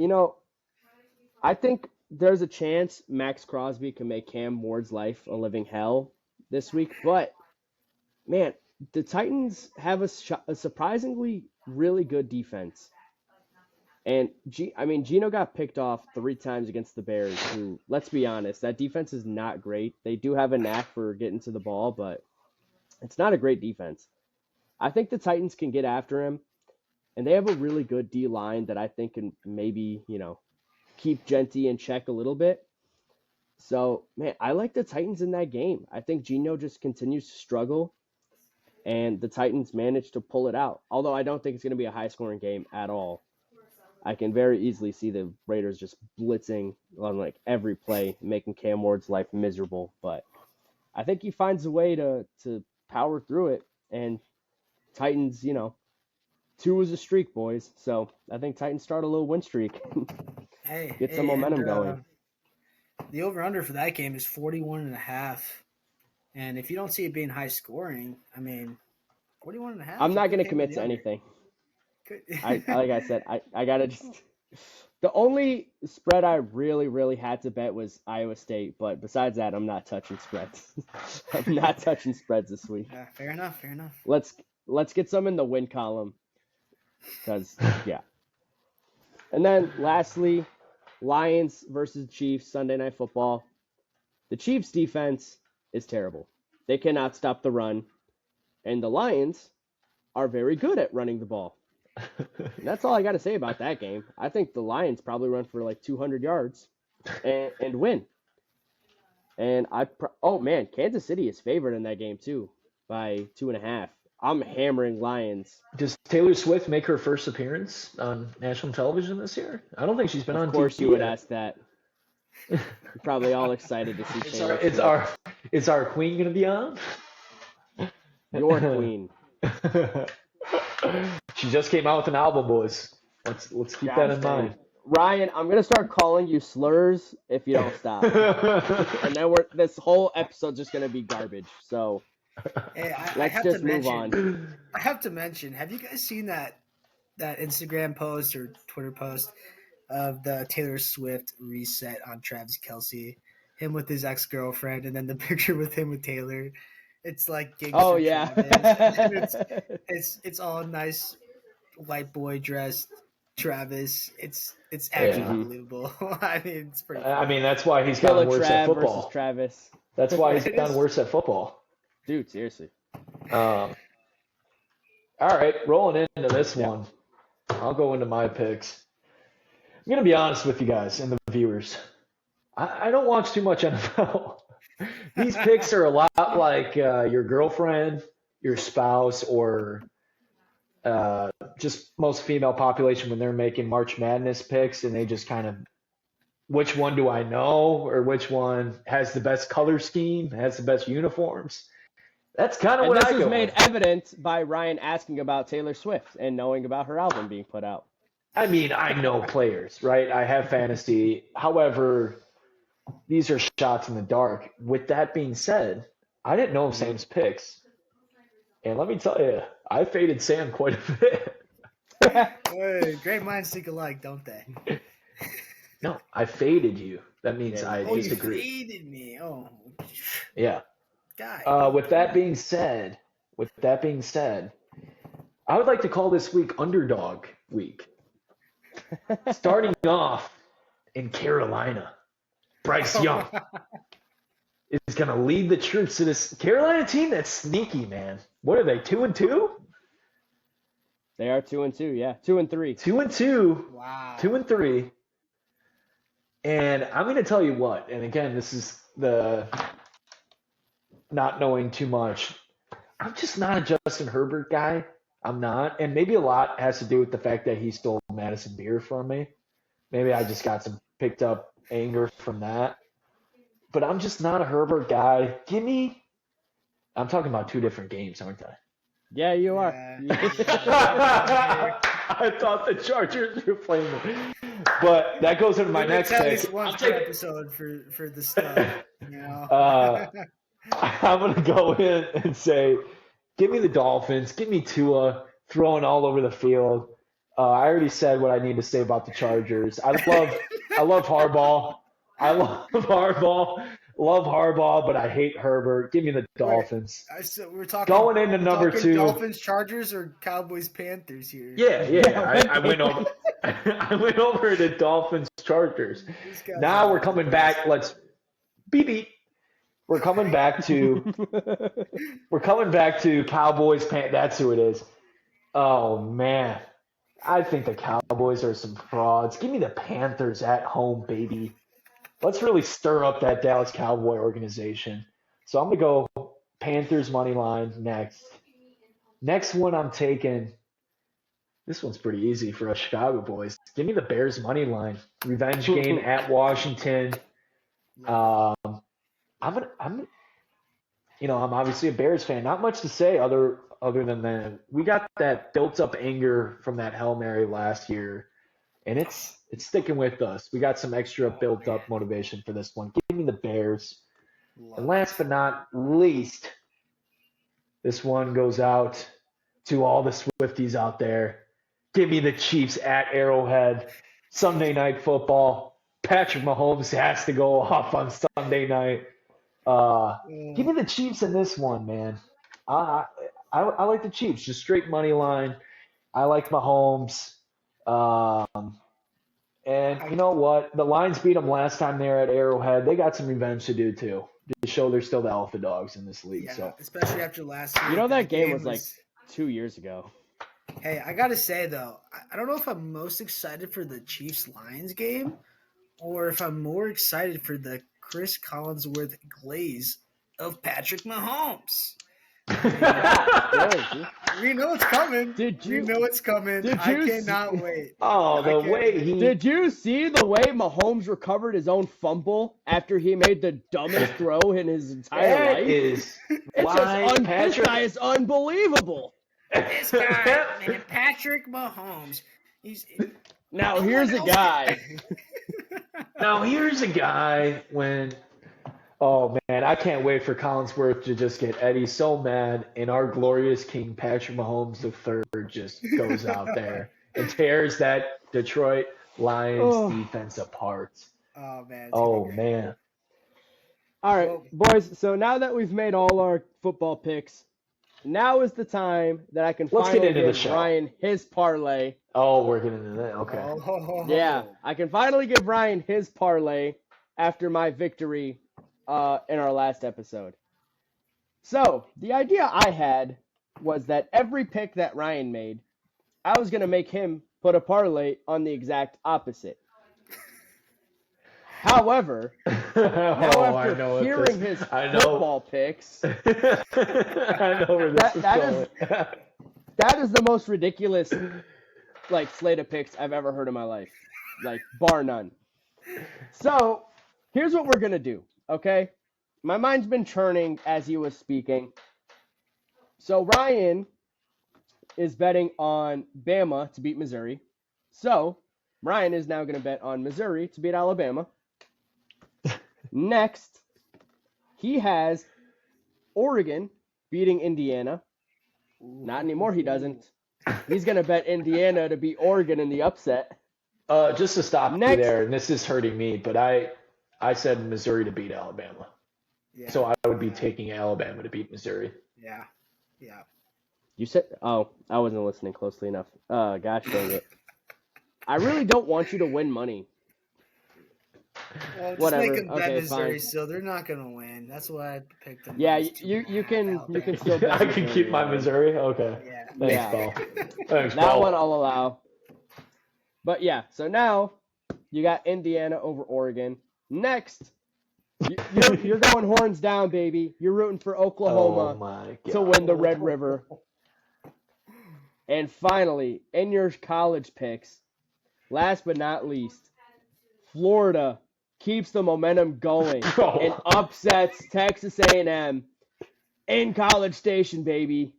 I think there's a chance Max Crosby can make Cam Ward's life a living hell this week, but man, the Titans have a surprisingly really good defense. And Gino got picked off 3 times against the Bears, who, let's be honest, that defense is not great. They do have a knack for getting to the ball, but it's not a great defense. I think the Titans can get after him, and they have a really good D line that I think can maybe, keep Genty in check a little bit. So, man, I like the Titans in that game. I think Gino just continues to struggle, and the Titans manage to pull it out. Although I don't think it's going to be a high-scoring game at all. I can very easily see the Raiders just blitzing on like every play, making Cam Ward's life miserable. But I think he finds a way to power through it. And Titans, 2 is a streak, boys. So I think Titans start a little win streak. Get some momentum going. The over-under for that game is 41.5. And if you don't see it being high scoring, 41.5. I'm not going to commit to anything. Like I said, I gotta just. The only spread I really, really had to bet was Iowa State, but besides that, I'm not touching spreads. I'm not touching spreads this week. Yeah, fair enough. Let's get some in the win column, because yeah. And then lastly, Lions versus Chiefs Sunday Night Football. The Chiefs defense is terrible. They cannot stop the run, and the Lions are very good at running the ball. That's all I got to say about that game. I think the Lions probably run for like 200 yards and win. And Kansas City is favored in that game too by 2.5. I'm hammering Lions. Does Taylor Swift make her first appearance on national television this year? I don't think she's been on TV. Of course you would ask that. You're probably all excited to see Taylor Swift. Is our queen going to be on? Your queen. She just came out with an album, boys. Let's keep that in mind. Ryan, I'm gonna start calling you slurs if you don't stop. And then this whole episode's just gonna be garbage. So let's just move on. I have to mention, have you guys seen that Instagram post or Twitter post of the Taylor Swift reset on Travis Kelce? Him with his ex-girlfriend, and then the picture with him with Taylor. It's like Gangster Travis. It's all nice white boy dressed Travis. It's actually unbelievable. It's pretty funny. I mean, that's why he's gotten worse at football. Versus Travis. That's why he's gotten worse at football. Dude, seriously. All right, rolling into this one. I'll go into my picks. I'm going to be honest with you guys and the viewers. I don't watch too much NFL. These picks are a lot like your girlfriend, your spouse, or just most female population when they're making March Madness picks, and they just kind of, which one do I know, or which one has the best color scheme, has the best uniforms. That's kind of what I go. This is made evident by Ryan asking about Taylor Swift and knowing about her album being put out. I mean, I know players, right? I have fantasy. However, these are shots in the dark. With that being said, I didn't know Sam's picks. And let me tell you, I faded Sam quite a bit. Hey, great minds think alike, don't they? No, I faded you. That means I disagree. You faded me. Oh. Yeah. God. With that being said, I would like to call this week Underdog Week. Starting off in Carolina. Bryce Young is going to lead the troops to this Carolina team that's sneaky, man. What are they, 2-2? They are 2-2, yeah. 2-3. 2-2. Wow. 2-3. And I'm going to tell you what, and again, this is the not knowing too much. I'm just not a Justin Herbert guy. I'm not. And maybe a lot has to do with the fact that he stole Madison Beer from me. Maybe I just got some picked up anger from that. But I'm just not a Herbert guy. I'm talking about 2 different games, aren't I? Yeah, you are. I thought the Chargers were playing them. But that goes into my next pick. One episode for the stuff, you know. I'm gonna go in and say, give me the Dolphins, give me Tua throwing all over the field. I already said what I need to say about the Chargers. I love Harbaugh. I love Harbaugh, but I hate Herbert. Give me the Wait, Dolphins. so Going into we're number talking two, Dolphins, Chargers, or Cowboys, Panthers here. Yeah, I went over. I went over to Dolphins Chargers. This guy's Now we're all coming over the back. place. Let's beep. We're coming back to Cowboys. That's who it is. Oh man, I think the Cowboys are some frauds. Give me the Panthers at home, baby. Let's really stir up that Dallas Cowboy organization. So I'm gonna go Panthers money line next. Next one I'm taking. This one's pretty easy for us Chicago boys. Give me the Bears money line. Revenge game at Washington. Um, I'm I'm obviously a Bears fan. Not much to say other than that. We got that built up anger from that Hail Mary last year, and it's sticking with us. We got some extra built up motivation for this one. Give me the Bears. And last but not least, this one goes out to all the Swifties out there. Give me the Chiefs at Arrowhead. Sunday night football. Patrick Mahomes has to go off on Sunday night. Give me the Chiefs in this one, man. I, I like the Chiefs, just straight money line. I like Mahomes. And you know what? The Lions beat them last time they were at Arrowhead. They got some revenge to do too, to show they're still the alpha dogs in this league. Yeah, So especially after last week. You know that game was like 2 years ago. Hey, I gotta say though, I don't know if I'm most excited for the Chiefs Lions game or if I'm more excited for the Chris Collinsworth glaze of Patrick Mahomes. We know it's coming. We know it's coming. I cannot wait. Did you see the way Mahomes recovered his own fumble after he made the dumbest throw in his entire life? It's just this guy is unbelievable. This guy, man, Patrick Mahomes. Now here's a guy. When oh man, I can't wait for Collinsworth to just get Eddie so mad, and our glorious King Patrick Mahomes III just goes out there and tears that Detroit Lions defense apart. Oh man. Oh man. All right, boys. So now that we've made all our football picks, now is the time that I can finally give Ryan his parlay. Oh, we're getting into that. Okay. Yeah, I can finally give Ryan his parlay after my victory in our last episode. So the idea I had was that every pick that Ryan made, I was going to make him put a parlay on the exact opposite. However, after hearing his football picks, I know where this is going. That is the most ridiculous slate of picks I've ever heard in my life, bar none. So here's what we're gonna do, okay? My mind's been churning as he was speaking. So Ryan is betting on Bama to beat Missouri. So Ryan is now gonna bet on Missouri to beat Alabama. Next, he has Oregon beating Indiana. Not anymore, he doesn't. He's going to bet Indiana to beat Oregon in the upset. Just to stop you there, and this is hurting me, but I said Missouri to beat Alabama. Yeah. So I would be taking Alabama to beat Missouri. Yeah. You said, I wasn't listening closely enough. Gosh dang it. I really don't want you to win money. Well, just make them bet Missouri still. They're not going to win. That's why I picked them. Yeah, you can still bet I can keep my Missouri? Okay. Yeah. Thanks, Paul. That one I'll allow. But yeah, so now you got Indiana over Oregon. Next, you're going horns down, baby. You're rooting for Oklahoma to win the Red River. And finally, in your college picks, last but not least, Florida keeps the momentum going and upsets Texas A&M in College Station, baby.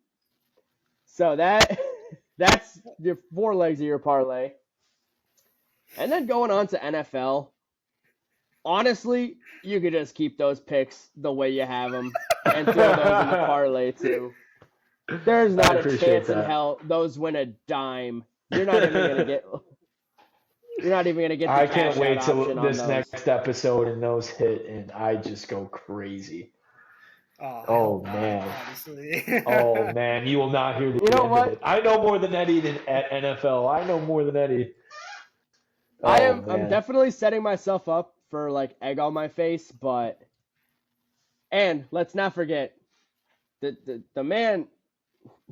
So that's your 4 legs of your parlay. And then going on to NFL, Honestly, you could just keep those picks the way you have them and throw those in the parlay too. There's not I a appreciate chance in that. hell those win a dime. You're not even gonna get. You're not even gonna get the I can't cash out wait till option on this those. next episode and those hit, and I just go crazy. Oh, I Oh hope not, man. honestly. Oh man, you will not hear You the know end of what? it. I know more than Eddie at NFL. I know more than Eddie. Oh I'm man. definitely setting myself up for like egg on my face, and let's not forget the man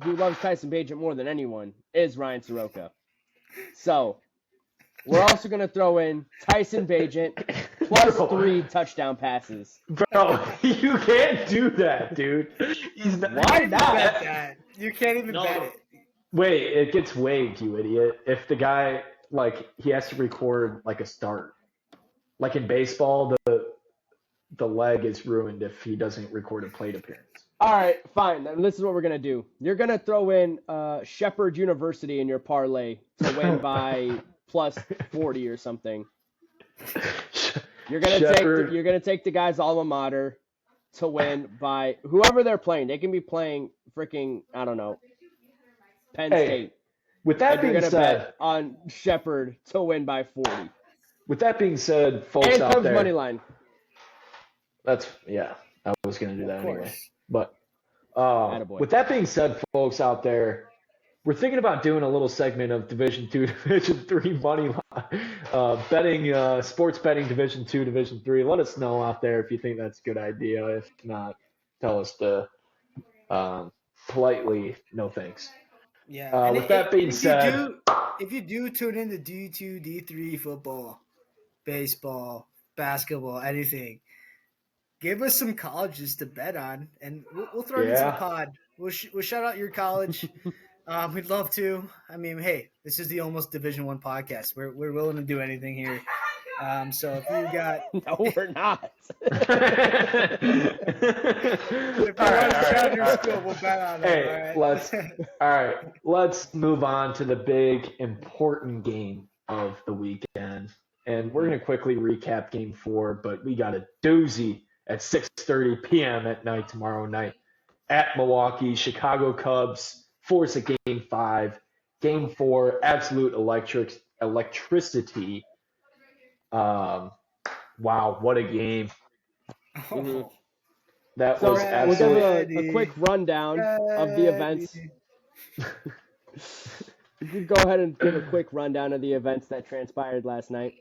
who loves Tyson Bagent more than anyone is Ryan Soroka. So we're also gonna throw in Tyson Bagent plus Bro, 3 touchdown passes. bro, you can't do that, dude. He's not. Why You can't even not? bet that. You can't even No, bet no. it. Wait, it gets waived, you idiot. If the guy he has to record like a start. Like in baseball, the leg is ruined if he doesn't record a plate appearance. All right, fine. Then this is what we're gonna do. You're gonna throw in Shepherd University in your parlay to win by plus 40 or something. You're Shepard. gonna take the guy's alma mater to win by whoever they're playing. They can be playing freaking I don't know Penn Hey, State, with that and you're being gonna said, bet on Shepherd to win by 40. folks And out Cubs money there, line. yeah, I was gonna do Of that anyway. course. But Attaboy. with that being said, folks out there, we're thinking about doing a little segment of Division Two, Division Three money line, betting, sports betting, Division Two, Division Three. Let us know out there if you think that's a good idea. If not, tell us to um, politely no thanks. Yeah, and With that being and said, if you do tune into D2, D3 football, baseball, basketball, anything, give us some colleges to bet on, and we'll throw it into the yeah, pod. We'll shout out your college. We'd love to. I mean, hey, this is the Almost Division One podcast. We're willing to do anything here. So if you got No, we're not. if you all want right, to all shout right, your all school, right. we'll bet on it. Hey, all right, let's move on to the big important game of the weekend. And we're going to quickly recap game 4, but we got a doozy at 6:30 p.m. at night tomorrow night at Milwaukee. Chicago Cubs force a game 5. Game 4, absolute electricity. Wow, what a game. Mhm. Oh, That So was we'll give absolute. a quick ready, rundown of the ready. events. We could go ahead and give a quick rundown of the events that transpired last night.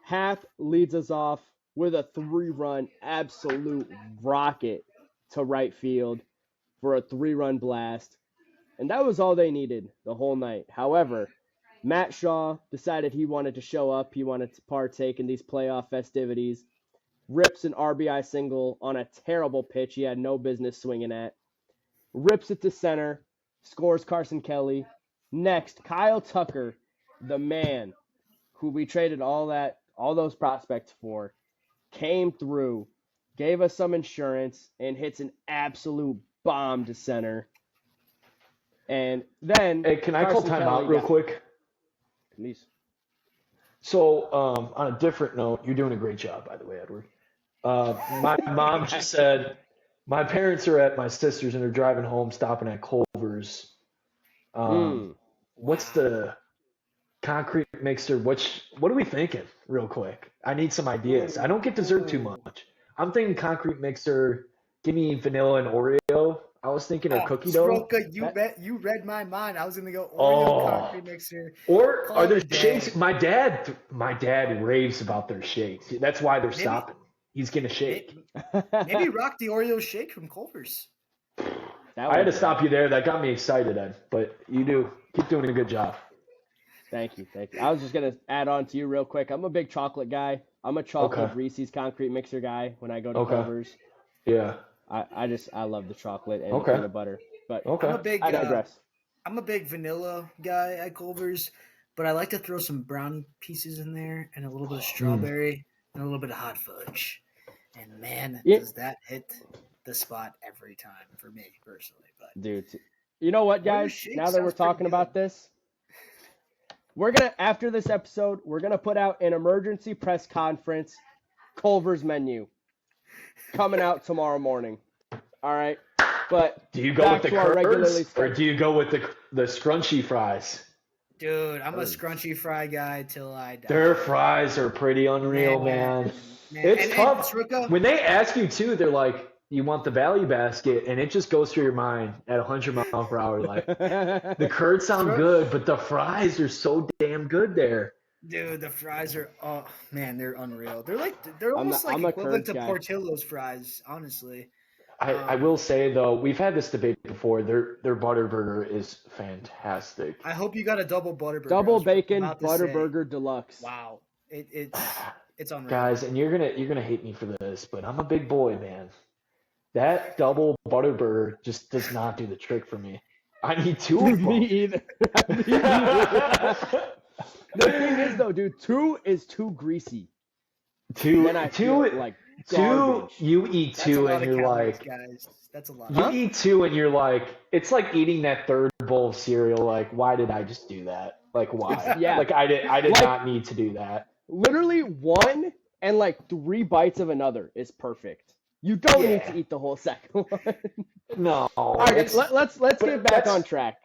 Hap leads us off with a 3-run absolute rocket to right field for a 3-run blast. And that was all they needed the whole night. However, Matt Shaw decided he wanted to show up. He wanted to partake in these playoff festivities. Rips an RBI single on a terrible pitch he had no business swinging at. Rips it to center. Scores Carson Kelly. Next, Kyle Tucker, the man who we traded all those prospects for, came through, gave us some insurance, and hits an absolute bomb to center. And then Hey, can I call Carson timeout Kelly real got quick? please. So, on a different note, you're doing a great job, by the way, Edward. My mom just said my parents are at my sister's and they're driving home, stopping at Culver's. Um, Mm. what's Wow. the concrete mixer? What are we thinking, real quick? I need some ideas. I don't get dessert too Ooh. much. I'm thinking concrete mixer. Give me vanilla and Oreo. I was thinking or Oh, cookie dough. Soroka, That you read my mind. I was gonna go Oreo Oh, concrete mixer. or are Call it there a shakes? day. My dad raves about their shakes. That's why they're Maybe stopping. He's gonna shake. maybe rock the Oreo shake from Culver's. that I had would to be stop awesome. you there. That got me excited, Ed. But keep doing a good job. Thank you. I was just gonna add on to you real quick. I'm a big chocolate guy. I'm a Okay. chocolate Reese's concrete mixer guy when I go to Okay. Culver's. Yeah. I love the chocolate and the Okay. peanut butter. But I'm Okay. a big I digress. I'm a big vanilla guy at Culver's, but I like to throw some brownie pieces in there and a little bit of Mm. strawberry and a little bit of hot fudge. And man, Yeah, does that hit the spot every time for me personally. But dude. You know what, Oreo guys? shake Now that we're sounds pretty talking good. about this, after this episode, we're gonna put out an emergency press conference Culver's menu coming out tomorrow morning. All right, but Do you go back with the to our regularly curds or do you go with the scrunchy fries? Dude, I'm a scrunchy fry guy till I die. Their fries are pretty unreal, man. It's And tough. Srika, When they ask you too, they're like, "You want the value basket," and it just goes through your mind at 100 miles per hour. Like the curds sound good, but the fries are so damn good there. dude, the fries are they're unreal. They're I'm almost like a equivalent curds to guy. Portillo's fries, honestly. I will say though, we've had this debate before. Their butter burger is fantastic. I hope you got a double butter burger. Double I was bacon about to butter say, burger deluxe. wow, it's unreal. Guys, and you're gonna hate me for this, but I'm a big boy, man. That double butter burger just does not do the trick for me. I need two of Me them. either. Me either. The thing is, though, dude, 2 is too greasy. Two, Then I feel like two. garbage. You eat That's a two, lot and of you're calories, like, guys. That's a lot. you eat two, and you're like, it's like eating that third bowl of cereal. Like, why did I just do that? Like, why? Yeah. Like, I did Like- not need to do that. Literally 1 and like 3 bites of another is perfect. You don't need to eat the whole second one. No. All right, it's- let's but get back that's- on track.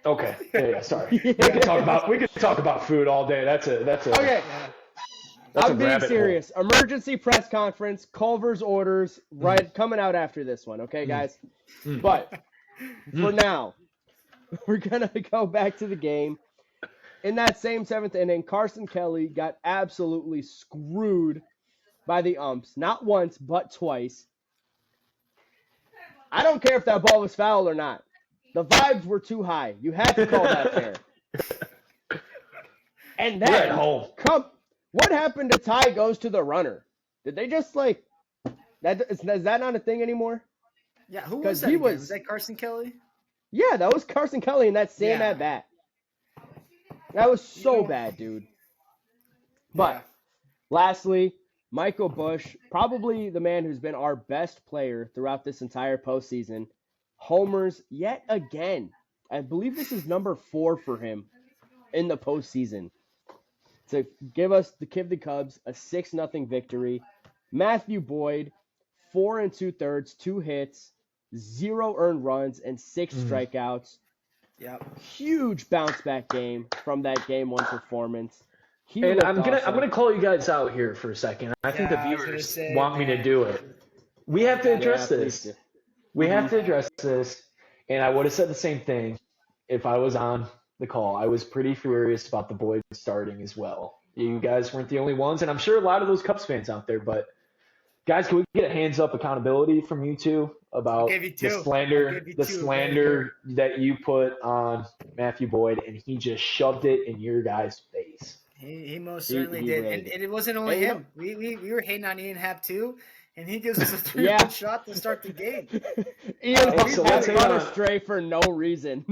Okay. Yeah. Sorry. Yeah. We could talk about food all day. That's a. Okay, That's I'm a being rabbit serious. Emergency press conference. Culver's orders right coming out after this one. Okay, guys. Mm. But for now, we're gonna go back to the game. In that same 7th inning, Carson Kelly got absolutely screwed by the umps. Not once, but twice. I don't care if that ball was foul or not. The vibes were too high. You had to call that fair. And We're at then, home. what happened to tie goes to the runner? Did they just like is that not a thing anymore? Yeah, who 'Cause was that? he Again? was- Was that Carson Kelly? Yeah, that was Carson Kelly in that same Yeah. at bat. That was so bad, dude. But lastly, Michael Bush, probably the man who's been our best player throughout this entire postseason, homers yet again. I believe this is number 4 for him in the postseason to give the Cubs a 6-0 victory. Matthew Boyd, 4 2/3, 2 hits, 0 earned runs, and 6 strikeouts. Yep. Huge bounce back game from that game 1 performance. He And looked I'm awesome. gonna call you guys out here for a second. I think the Yeah, I was gonna viewers say, want me to man. do it. We have to address Yeah, this. please do. We have to address this. And I would have said the same thing if I was on the call. I was pretty furious about the Boyd starting as well. You guys weren't the only ones, and I'm sure a lot of those Cubs fans out there. But guys, can we get a hands up accountability from you two about give you the two. I'll slander, give you the two. slander that you put on Matthew Boyd, and he just shoved it in your guys' face. He most He certainly did. really And did. it wasn't only And you him. We were hating on Ian Happ too, and he gives us a 3-run Yeah. shot to start the game. Ian Hey, so has let's gone hit on- astray for no reason.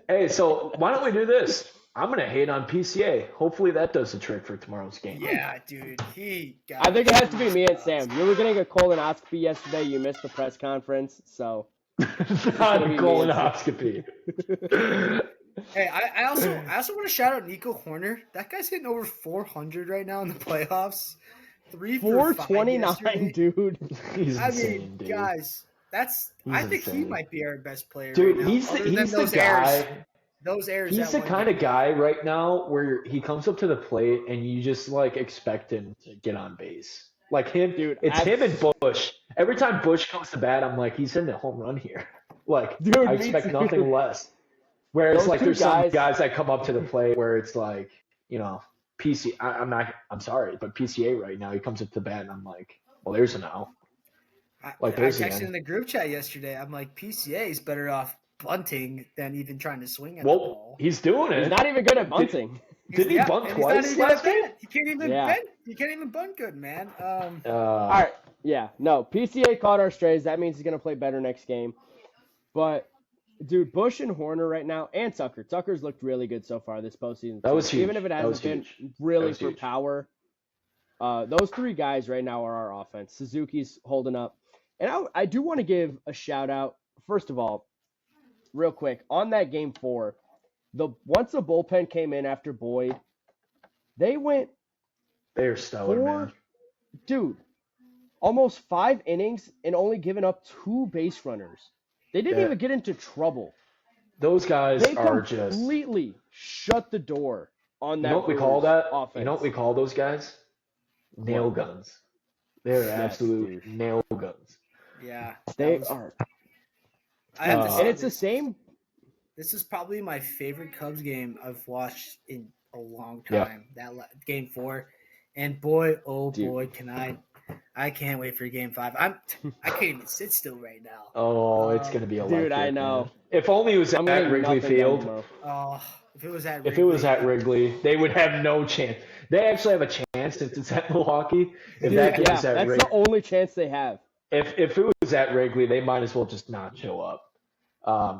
Hey, so why don't we do this? I'm gonna hate on PCA. Hopefully that does the trick for tomorrow's game. Yeah, dude. He got I think it has to be me and Sam. You were getting a colonoscopy yesterday. You missed the press conference, so Not gonna a be colonoscopy. Hey, I also want to shout out Nico Horner. That guy's hitting over 400 right now in the playoffs. 3 for 5 429, yesterday. dude. He's I insane, mean, dude. guys, I think he insane. might be our best player. Dude, right now, he's other than the those guy. errors. Those errors. He's that the one kind of game. guy right now where he comes up to the plate and you just like expect him to get on base. Like him, Dude, it's him and Bush. Every time Bush comes to bat, I'm like, he's hitting a home run here. Like, Dude, I me expect too. nothing less. Whereas, Those like, two there's some guys- guys that come up to the plate where it's like, you know, I'm sorry, but PCA right now, he comes up to the bat and I'm like, well, there's an out. I there's the texted end. in the group chat yesterday. I'm like, PCA is better off bunting than even trying to swing at the Well, ball. he's doing it. He's not even good at bunting. Did he bunt and he's not twice even good last at game? that. He can't even Yeah. bunt. He can't even bunt good, man. All right. Yeah. No. PCA caught our strays. That means he's gonna play better next game. But dude, Bush and Horner right now, and Tucker. Tucker's looked really good so far this postseason. That was Even huge. if it That was hasn't been huge. really That was for huge. power. Those 3 guys right now are our offense. Suzuki's holding up. And I do want to give a shout out, first of all, real quick, on that game 4, once the bullpen came in after Boyd, they went They're stellar, man. dude, almost 5 innings and only giving up 2 base runners. They didn't Yeah. even get into trouble. Those guys They are just. completely shut the door on You that know what we call Brewers that? offense. You know what we call those guys? Nail What? guns. They're Yes, absolute dude. nail guns. Yeah, They was, are. I have to And say it's the this. same. This is probably my favorite Cubs game I've watched in a long Yeah. time. Game 4, and boy, oh Dude. boy, can I can't wait for Game 5. I can't even sit still right now. Oh, it's gonna be electric. Dude, I know. Man. If only it was I'm gonna at get Wrigley nothing done Field. tomorrow. Oh, if it was at If it was at Wrigley, they would have no chance. They actually have a chance since it's at Milwaukee. If Dude, that yeah, game's at that's Wrigley, the only chance they have. if it was at Wrigley, they might as well just not show up.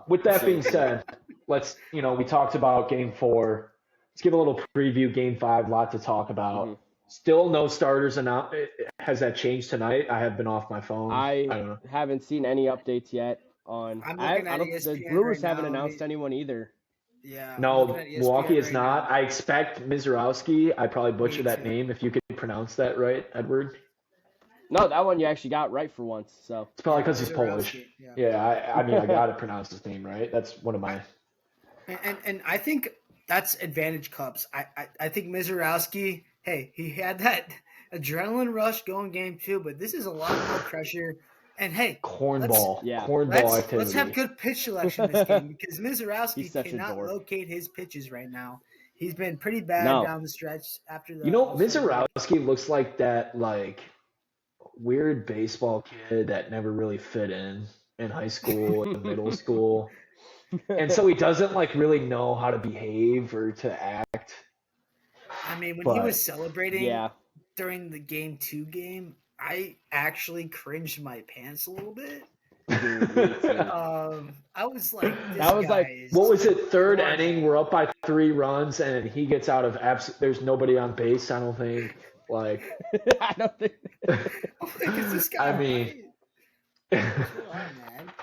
With that being said, let's we talked about Game 4. Let's give a little preview. Game 5, lot to talk about. Mhm. Still no starters announced. Has that changed tonight? I have been off my phone. I don't know. Haven't seen any updates yet on. I'm looking at The ESPN Brewers right haven't now, announced anyone either. Yeah. I'm No, looking at ESPN Milwaukee is right not. now. I expect Mizorowski. I probably butchered that too. name. If you could pronounce that right, Edward. No, that one you actually got right for once. So It's probably because he's Polish. Mizorowski, yeah. Yeah, I mean, I gotta pronounce his name right. That's one of my. And I think that's advantage Cubs. I think Mizorowski, hey, he had that adrenaline rush going Game 2, but this is a lot more pressure. And hey, Cornball. Yeah. Cornball activity. let's have good pitch selection this game because He's Mizorowski such a cannot dork. locate his pitches right now. He's been pretty bad No. down the stretch after the. Mizorowski looks like that weird baseball kid that never really fit in high school and middle school. And so he doesn't really know how to behave or to act. I mean, when he was celebrating Yeah. during the Game 2 game, I actually cringed my pants a little bit. Dude, me too. I was like, That was like- What was it? Third inning, we're up by 3 runs, and he gets out of there's nobody on base. I don't think. I don't think. Is this guy I mean, man?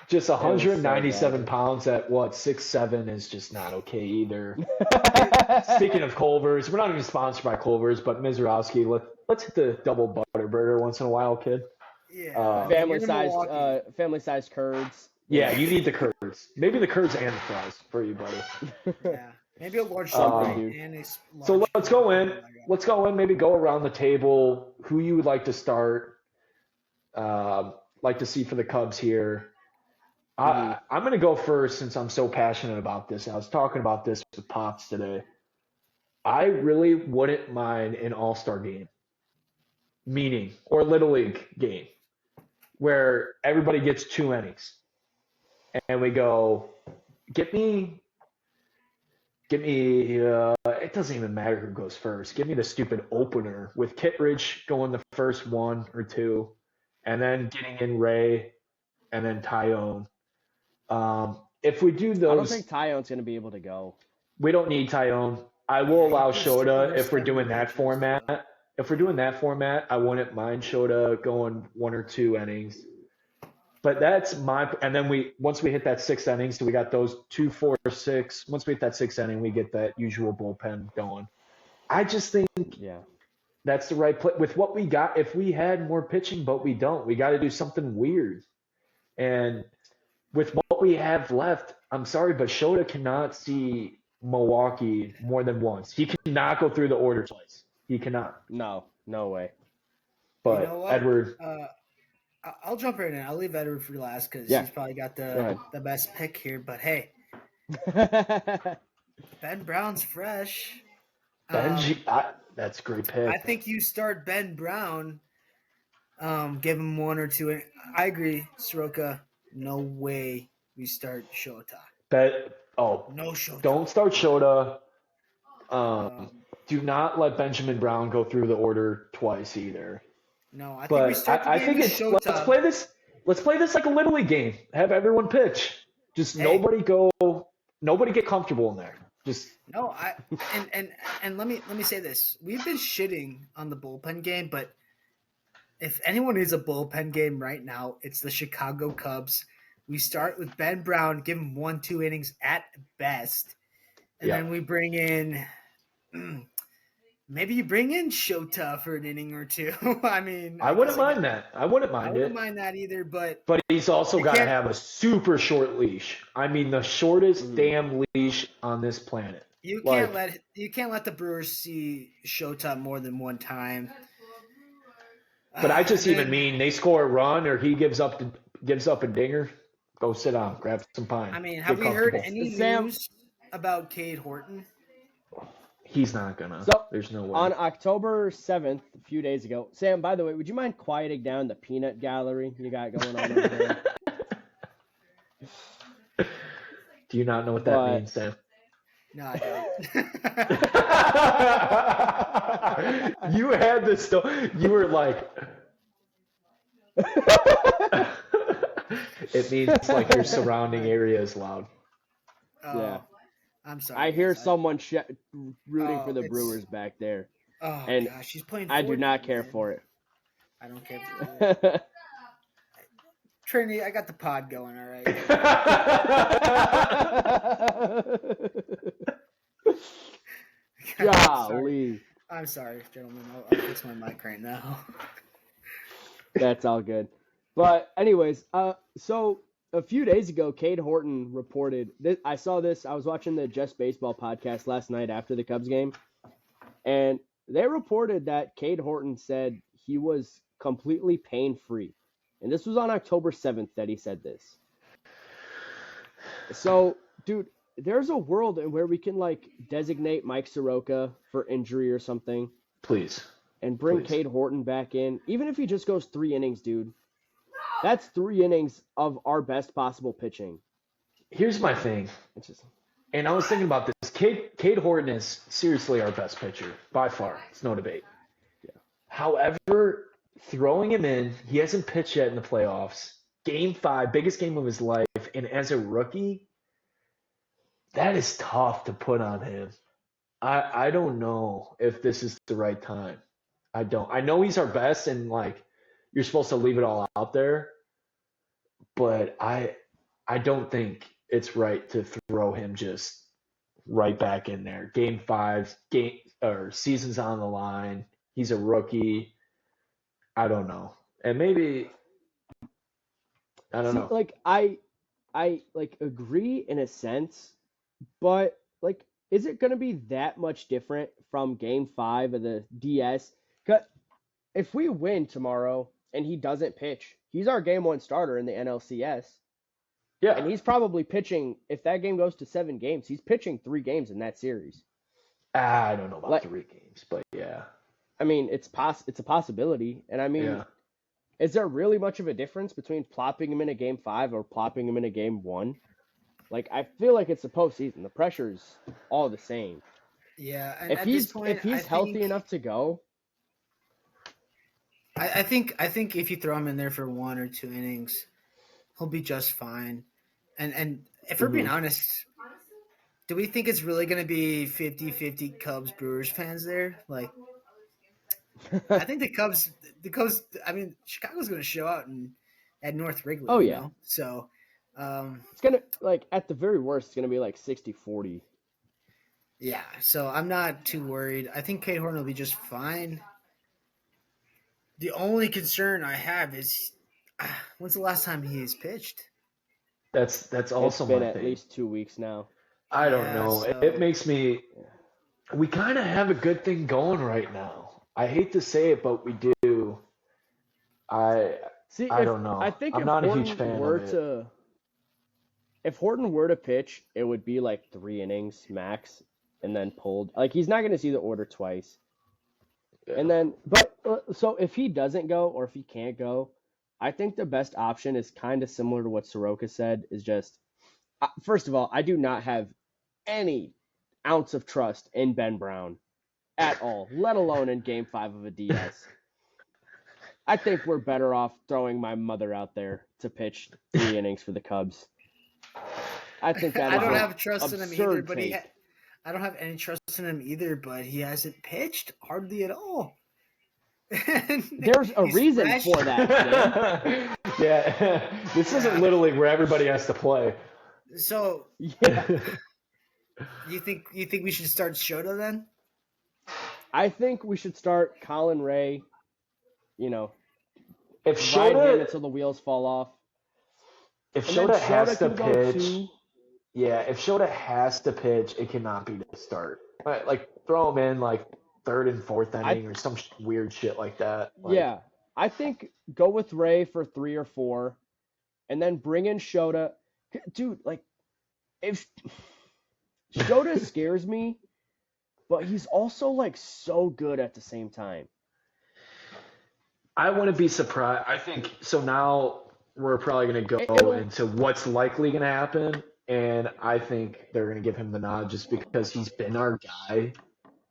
just was so 197 bad. pounds at 6'7" is just not okay either. Speaking of Culvers, we're not even sponsored by Culvers, but Mizorowski, let's hit the double butter burger once in a while, kid. Yeah, family sized curds. Yeah, you need the curds. Maybe the curds and the fries for you, buddy. Yeah, maybe a large Something, salad dude. and a So large let's go in. Oh my God. Let's go in. Maybe go around the table. Who you would like to start? Like to see for the Cubs here. I'm going to go first since I'm so passionate about this. I was talking about this with Pops today. I really wouldn't mind an all-star game, meaning, or Little League game, where everybody gets 2 innings. And we go, get me, it doesn't even matter who goes first. Give me the stupid opener with Kittredge going the first 1 or 2, and then getting in Ray, and then Tyone. If we do those, I don't think Tyone's going to be able to go. we don't need Tyone. I will allow Shota if we're doing that pitches, format. If we're doing that format, I wouldn't mind Shota going 1 or 2 innings. But that's and then once we hit that 6 innings, so we got those 2, 4, 6. Once we hit that 6th inning, we get that usual bullpen going. I just think that's the right play with what we got. If we had more pitching, but we don't, we got to do something weird. And with what we have left, I'm sorry, but Shota cannot see Milwaukee more than once. He cannot go through the order twice. He cannot. No way. But You know what? Edward, I'll jump right in. I'll leave Edward for last because Yeah. he's probably got Go ahead. the best pick here. But hey, Ben Brown's fresh. that's a great pick. I think you start Ben Brown. Give him 1 or 2. I agree, Soroka. No way we start Shota. No Shota. Don't start Shota. Do not let Benjamin Brown go through the order twice either. No, I think we start the game with Shota. Let's play this like a Little League game. Have everyone pitch. Just nobody get comfortable in there. Just no. And let me say this: we've been shitting on the bullpen game, but if anyone needs a bullpen game right now, it's the Chicago Cubs. We start with Ben Brown, give him 1, 2 innings at best, and then we bring in Maybe you bring in Shota for an inning or two. I mean, I wouldn't mind that. I wouldn't mind I wouldn't it. mind that either, but he's also you got to can't- have a super short leash. I mean, the shortest damn leash on this planet. you can't let the Brewers see Shota more than one time. But I just even mean they score a run or he gives up a dinger. Go sit down, grab some pine. I mean, have we heard any news about Cade Horton? He's not gonna. So, there's no way. On October 7th, a few days ago, Sam, by the way, would you mind quieting down the peanut gallery you got going on over there? Do you not know what that means, Sam? No, I don't. You had this still. You were like. It means like your surrounding area is loud. Yeah. I'm sorry. I hear someone rooting for the Brewers back there. Oh, and gosh, she's playing. I do not care for it. I don't care for it. Trinity, I got the pod going, all right? Golly. I'm sorry, gentlemen. I'll fix my mic right now. That's all good. But anyways, so a few days ago, Cade Horton reported this. I saw this. I was watching the Just Baseball podcast last night after the Cubs game, and they reported that Cade Horton said he was completely pain-free. And this was on October 7th that he said this. So, dude, there's a world in where we can, like, designate Mike Soroka for injury or something. Please. And bring Cade Horton back in. Even if he just goes 3 innings, dude. That's 3 innings of our best possible pitching. Here's my thing. And I was thinking about this. Cade Horton is seriously our best pitcher. By far. It's no debate. Yeah. However, throwing him in, he hasn't pitched yet in the playoffs. Game 5, biggest game of his life. And as a rookie, that is tough to put on him. I don't know if this is the right time. I don't. I know he's our best and, like, you're supposed to leave it all out there. But I don't think it's right to throw him just right back in there. Game 5, season's on the line. He's a rookie. I don't know. And maybe I don't know. Like I like agree in a sense, but like is it going to be that much different from game 5 of the DS? 'Cause if we win tomorrow and he doesn't pitch, he's our game 1 starter in the NLCS. Yeah. And he's probably pitching, if that game goes to 7 games, he's pitching 3 games in that series. I don't know about 3 games, but yeah. I mean, it's a possibility. And I mean, is there really much of a difference between plopping him in a game 5 or plopping him in a game 1? Like, I feel like it's the postseason. The pressure's all the same. Yeah. And if he's healthy think, enough to go. I think if you throw him in there for 1 or 2 innings, he'll be just fine. And if we're being honest, do we think it's really going to be 50-50 Cubs Brewers fans there? Like, I think the Cubs, I mean, Chicago's going to show out at North Wrigley. Oh, you yeah. know? So, it's going to, like, at the very worst, it's going to be like 60-40. Yeah. So I'm not too worried. I think Cade Horton will be just fine. The only concern I have is when's the last time he's pitched? That's also it's been my at thing. least 2 weeks now. I don't know. So... It makes me. We kind of have a good thing going right now. I hate to say it, but we do. I don't know. I think I'm not a huge fan of it. If Horton were to pitch, it would be like 3 innings max, and then pulled. Like he's not going to see the order twice. Yeah. And then, so if he doesn't go or if he can't go, I think the best option is kind of similar to what Soroka said. Is just first of all, I do not have any ounce of trust in Ben Brown at all, let alone in Game 5 of a DS. I think we're better off throwing my mother out there to pitch 3 innings for the Cubs. I think that I don't have trust in him either, but I don't have any trust in him either, but he hasn't pitched hardly at all. There's a reason fresh. For that. Yeah, this isn't Little League where everybody has to play. So, you think we should start Shota then? I think we should start Colin Ray, you know, If ride him Shota until the wheels fall off. if And then Shota has Shota to can go pitch, too. yeah, if Shota has to pitch, it cannot be to start. Like throw him in like third and fourth I inning or some weird shit like that. Like Yeah, I think go with Ray for 3 or 4, and then bring in Shota. Dude, like if Shota scares me, but he's also like so good at the same time. I wouldn't be surprised. I think so. Now we're probably going to go It'll into what's likely going to happen, and I think they're going to give him the nod just because he's been our guy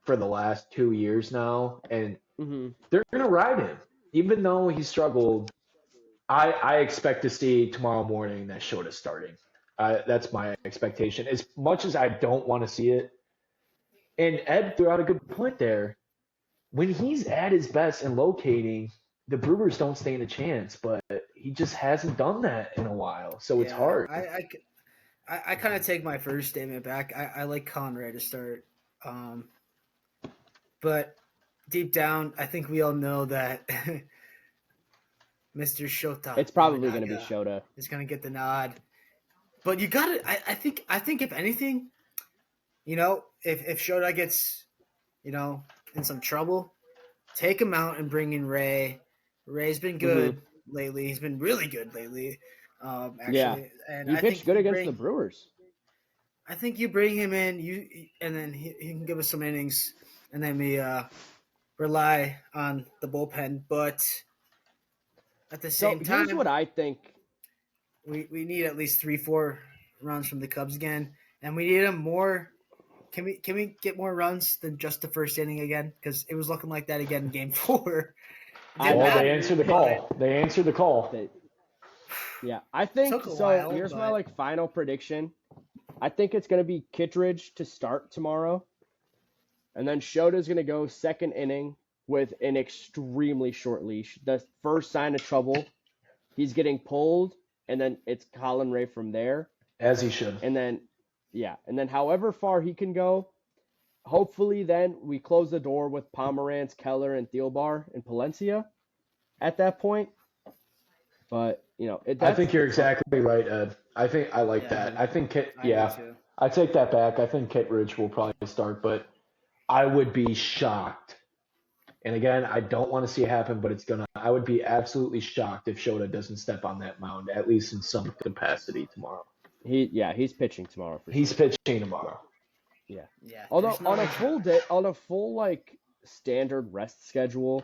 for the last 2 years now, and mhm. they're going to ride him, even though he struggled. I expect to see tomorrow morning that Shota's starting. That's my expectation. As much as I don't want to see it, and Ed threw out a good point there. When he's at his best and locating, the Brewers don't stand a chance, but he just hasn't done that in a while, so it's Yeah, hard. I kind of take my first statement back. I like Conrad to start, but deep down, I think we all know that Mr. Shota It's probably going to be Imanaga Shota. is going to get the nod. But you got to. I think if anything, if Shota gets, in some trouble, take him out and bring in Ray. Ray's been Mhm. good lately. He's been really good lately, Yeah. actually. And He I pitched think good you against bring. the Brewers. I think you bring him in, and then he can give us some innings, and then we rely on the bullpen. But at the So same here's what time, I think. we need at least 3-4 runs from the Cubs again, and we need them more. Can we get more runs than just the first inning again? Because it was looking like that again in Game 4. It didn't I Well, know. they matter, answered the but call. They answered the call. They, yeah, I think took a so. while. Here's my But like final prediction. I think it's going to be Kittredge to start tomorrow, and then Shota's going to go second inning with an extremely short leash. The first sign of trouble, he's getting pulled, and then it's Colin Ray from there, As he should. and then however far he can go. Hopefully, then we close the door with Pomerantz, Keller, and Thielbar and Palencia at that point. But I think you're exactly right, Ed. I think I like Yeah, that. I think I do yeah, too. I take that back. I think Kittredge will probably start, but I would be shocked. And again, I don't want to see it happen, but I would be absolutely shocked if Shota doesn't step on that mound, at least in some capacity tomorrow. he's pitching tomorrow for He's sure. pitching tomorrow. Yeah. Yeah, Although there's no on a way. full day, on a full like standard rest schedule,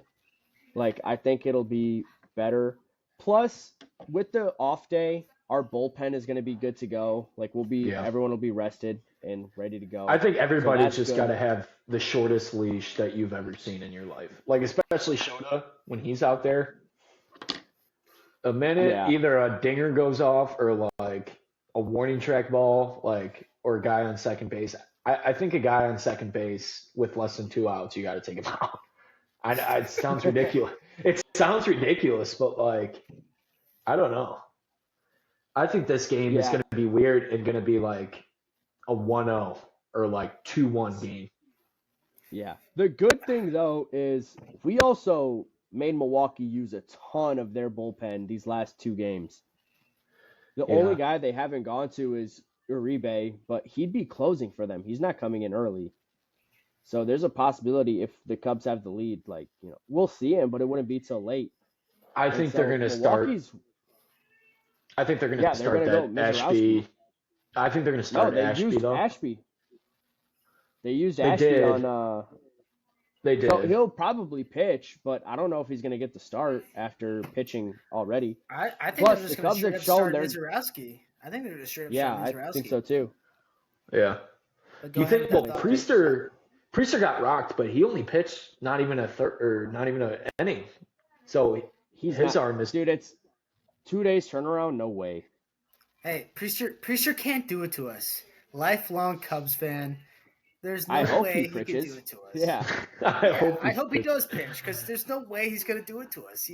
like I think it'll be better. Plus, with the off day, our bullpen is going to be good to go. Like Yeah. everyone will be rested and ready to go. I think So everybody's that's just good. got to have the shortest leash that you've ever seen in your life. Like, especially Shota, when he's out there, a minute, Yeah. either a dinger goes off or like a warning track ball, like, or a guy on second base. I think a guy on second base with less than 2 outs, you got to take him out. It sounds ridiculous. It sounds ridiculous, but like, I don't know. I think this game is Yeah. going to be weird and going to be like a 1-0 or like 2-1 game. Yeah. The good thing though is we also made Milwaukee use a ton of their bullpen these last 2 games. The Yeah. only guy they haven't gone to is Uribe, but he'd be closing for them. He's not coming in early. So there's a possibility if the Cubs have the lead, like, we'll see him, but it wouldn't be till late. I And think so they're going to start. Milwaukee's I think they're going yeah, to they're start gonna go that Mizorowski. Ashby. I think they're going to No, start they Ashby used though. Ashby. They used They Ashby did. on They so did. he'll probably pitch, but I don't know if he's gonna get the start after pitching already. I think Plus, they're the just going to Cubs straight have up shown start they're Mizorowski. I think they're just straight up yeah, starting I Mizorowski. think so too. Yeah. But go You ahead think? with Well, that thought. Priester got rocked, but he only pitched not even a third or not even an inning. So He's his not, arm is. dude. It's 2 days turnaround. No way. Hey, Priester can't do it to us. Lifelong Cubs fan. There's no I hope way he he could pitches. do it to us. Yeah, I hope he does pitch because there's no way he's going to do it to us.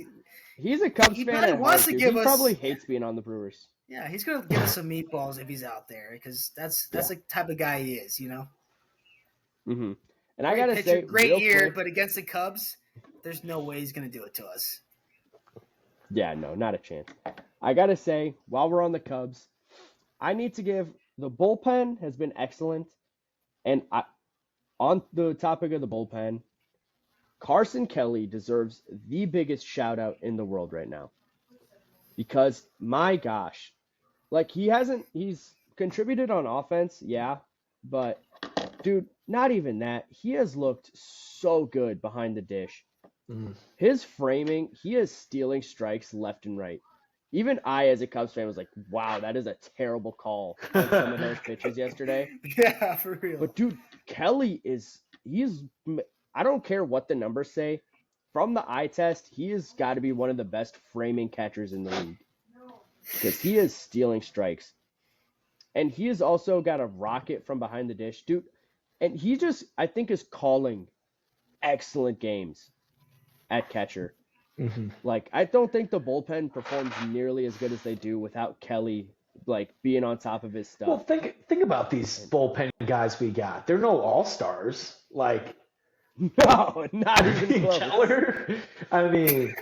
he's a Cubs He fan probably at wants heart, to dude. give He us- probably hates being on the Brewers. Yeah, he's going to give us some meatballs if he's out there because that's the type of guy he is, Mm-hmm. And I gotta say, great real year, quick, but against the Cubs, there's no way he's gonna do it to us. yeah, no, not a chance. I gotta say, while we're on the Cubs, I need to give the bullpen has been excellent, and on the topic of the bullpen, Carson Kelly deserves the biggest shout out in the world right now because my gosh, like he's contributed on offense, yeah, but dude, not even that. He has looked so good behind the dish. Mm. His framing, he is stealing strikes left and right. Even I, as a Cubs fan, was like, wow, that is a terrible call on some of those pitches yesterday. Yeah, for real. But dude, Kelly I don't care what the numbers say. From the eye test, he has got to be one of the best framing catchers in the league. Because he is stealing strikes. And he has also got a rocket from behind the dish, dude. And he just, I think, is calling excellent games at catcher. Mm-hmm. Like, I don't think the bullpen performs nearly as good as they do without Kelly, like, being on top of his stuff. Well, think about these bullpen guys we got. They're no all-stars. Like, no, not even close. Keller, I mean,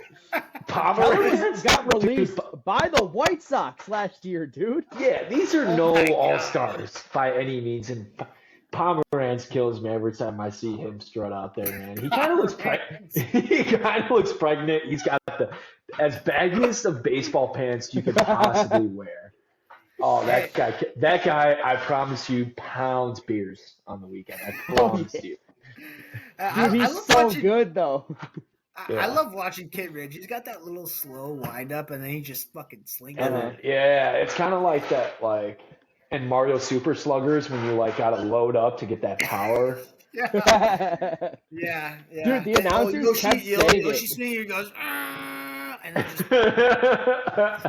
Keller got released by the White Sox last year, dude. Yeah, these are no all-stars by any means. And Pomeranz kills me every time I see him strut out there, man. He kind of looks pregnant. He's got the as baggiest of baseball pants you could possibly wear. Oh, that guy! I promise you, pounds beers on the weekend. I promise you. Dude, he's so good though. I love watching Kid Ridge. He's got that little slow wind up, and then he just fucking slings it. Yeah, it's kind of like that, like in Mario Super Sluggers when you like gotta load up to get that power. Yeah. Dude, the announcers kept saying Yoshi Senior goes, and then just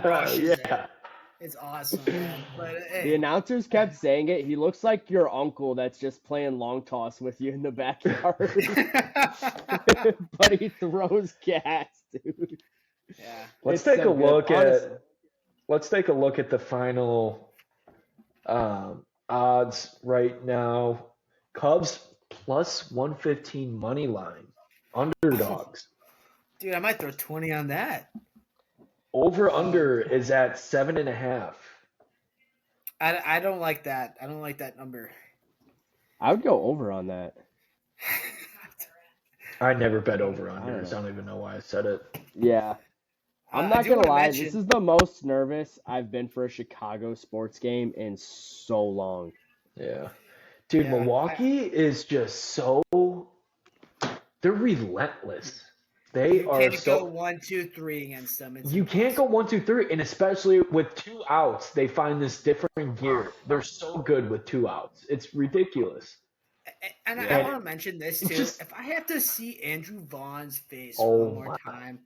crushes it. It's awesome, man. But hey. The announcers kept saying it. He looks like your uncle that's just playing long toss with you in the backyard. But he throws gas, dude. Yeah. Let's take a look at the final odds right now. Cubs plus 115 money line. Underdogs. Dude, I might throw 20 on that. Over under is at 7.5. I don't like that. I don't like that number. I would go over on that. I never bet over unders. I don't even know why I said it. Yeah. I'm not going to lie. This is the most nervous I've been for a Chicago sports game in so long. Yeah. Dude, Milwaukee is just so – they're relentless. They are can't go 1, 2, 3 against them. You can't go 1, 2, 3, and especially with 2 outs, they find this different gear. They're so good with 2 outs. It's ridiculous. And I want to mention this too. If I have to see Andrew Vaughn's face one more time,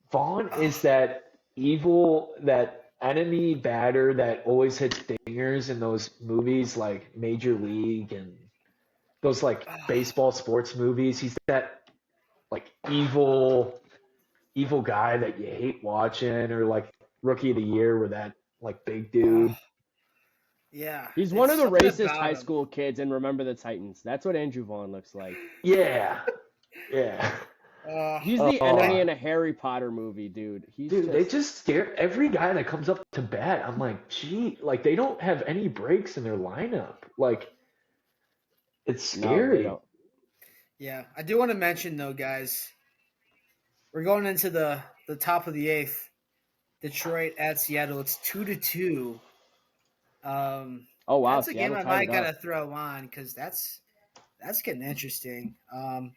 Vaughn is that evil, that enemy batter that always hits dingers in those movies like Major League and those like baseball sports movies. He's that like evil guy that you hate watching, or like Rookie of the Year where that like big dude. Yeah. He's one of the racist high school kids in Remember the Titans. That's what Andrew Vaughn looks like. Yeah. He's the enemy in a Harry Potter movie, dude. They just scare every guy that comes up to bat. I'm like, gee, like they don't have any breaks in their lineup. Like, it's scary. No, yeah, I do want to mention though, guys. We're going into the top of the 8th. Detroit at Seattle. It's 2-2. Oh wow, that's a game I might gotta throw on because that's getting interesting. I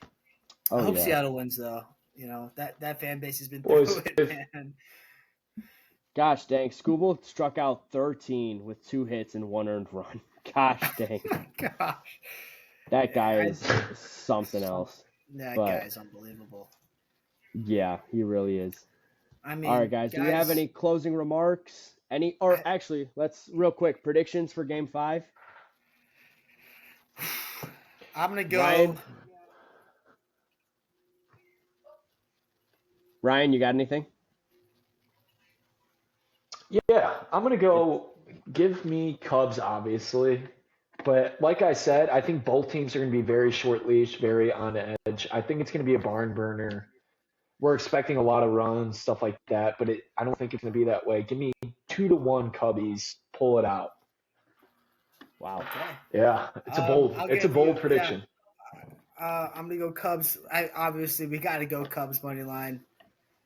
hope Seattle wins though. You know that fan base has been through it, man. Gosh dang, Skubal struck out 13 with 2 hits and 1 earned run. Gosh dang. Gosh. That guy is something else. That guy is unbelievable. Yeah, he really is. I mean, all right, guys, do we have any closing remarks? Actually, let's real quick predictions for Game 5. I'm gonna go. Ryan, you got anything? Yeah, I'm gonna go. Give me Cubs, obviously. But like I said, I think both teams are going to be very short leash, very on edge. I think it's going to be a barn burner. We're expecting a lot of runs, stuff like that, but I don't think it's going to be that way. Give me 2-1 Cubbies. Pull it out. Wow. Okay. Yeah, it's I'll a give you bold prediction. I'm gonna go Cubs. Obviously we got to go Cubs money line,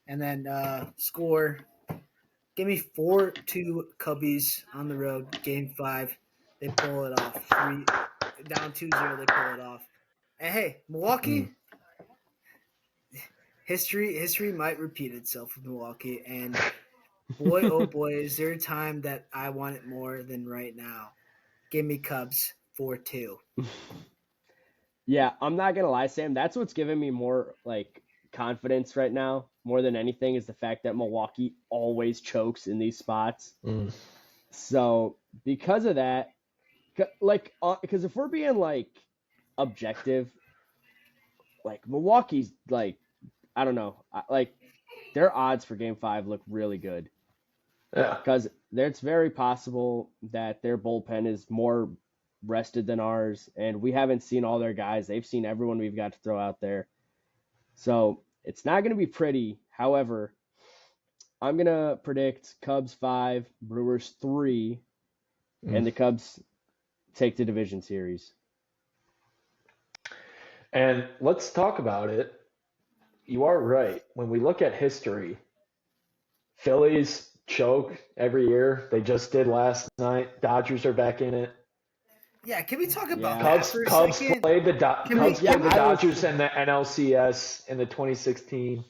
and then score. Give me 4-2 Cubbies on the road. Game 5, they pull it off. Down 2-0, they pull it off. And hey, Milwaukee. History might repeat itself with Milwaukee, and boy, oh boy, is there a time that I want it more than right now. Give me Cubs 4-2. Yeah, I'm not gonna lie, Sam. That's what's giving me more like confidence right now, more than anything, is the fact that Milwaukee always chokes in these spots. Mm. So because of that, because if we're being like objective, like Milwaukee's like, I don't know, like their odds for Game 5 look really good. Yeah. Because it's very possible that their bullpen is more rested than ours, and we haven't seen all their guys. They've seen everyone we've got to throw out there. So it's not going to be pretty. However, I'm going to predict Cubs 5, Brewers 3, and the Cubs take the division series. And let's talk about it. You are right. When we look at history, Phillies choke every year. They just did last night. Dodgers are back in it. Yeah, can we talk about Yeah. that Cubs for a Cubs second? played the Dodgers was- in the NLCS in the 2016.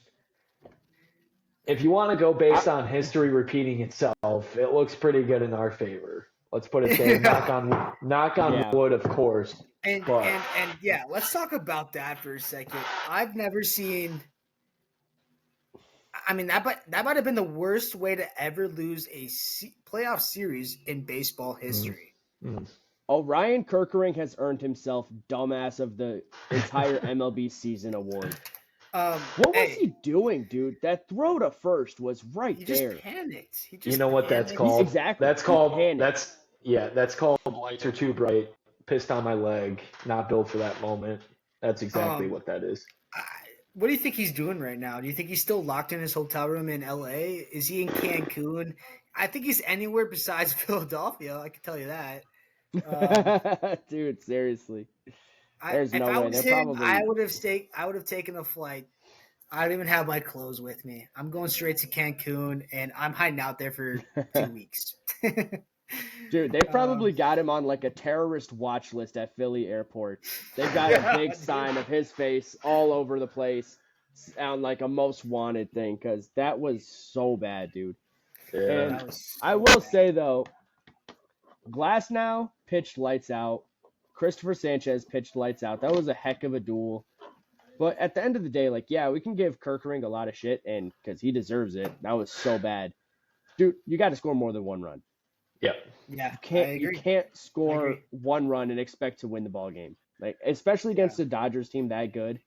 If you want to go based on history repeating itself, it looks pretty good in our favor. Let's put it there. Knock on Yeah. wood, of course. And But- yeah, let's talk about that for a second. I've never seen. I mean, that might have been the worst way to ever lose a playoff series in baseball history. Ryan Kerkering has earned himself Dumbass of the entire MLB season award. What was he doing, dude? That throw to first was right He there. just panicked. He just You know what that's panicked. called? Exactly. That's called Panic. that's called lights are too bright. Pissed on my leg. Not built for that moment. That's exactly what that is. What do you think he's doing right now? Do you think he's still locked in his hotel room in LA? Is he in Cancun? I think he's anywhere besides Philadelphia. I can tell you that. Dude, seriously. There's if no I way. was They're him, probably. I would have taken a flight. I don't even have my clothes with me. I'm going straight to Cancun, and I'm hiding out there for 2 weeks. Dude, they probably got him on like a terrorist watch list at Philly airport. They've got a big sign of his face all over the place on like a most wanted thing, because that was so bad, dude. Yeah. And I will say though, Glasnow pitched lights out. Christopher Sanchez pitched lights out. That was a heck of a duel. But at the end of the day, like, yeah, we can give Kerkering a lot of shit, and because he deserves it. That was so bad. Dude, you got to score more than one run. Yeah. Yeah, You can't score one run and expect to win the ball game. Like, especially against a Dodgers team that good.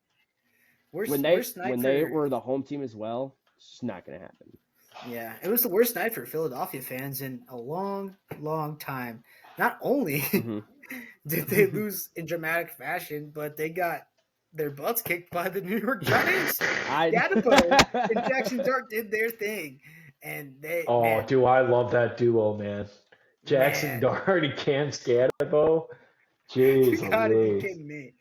When they were the home team as well, it's not going to happen. Yeah, it was the worst night for Philadelphia fans in a long, long time. Not only did they lose in dramatic fashion, but they got their butts kicked by the New York Giants. Gatabo and Jackson Dart did their thing, and they. Oh, do I love that duo, man? Jackson Dart and Cam Scatabo. Jeez, you gotta be kidding me.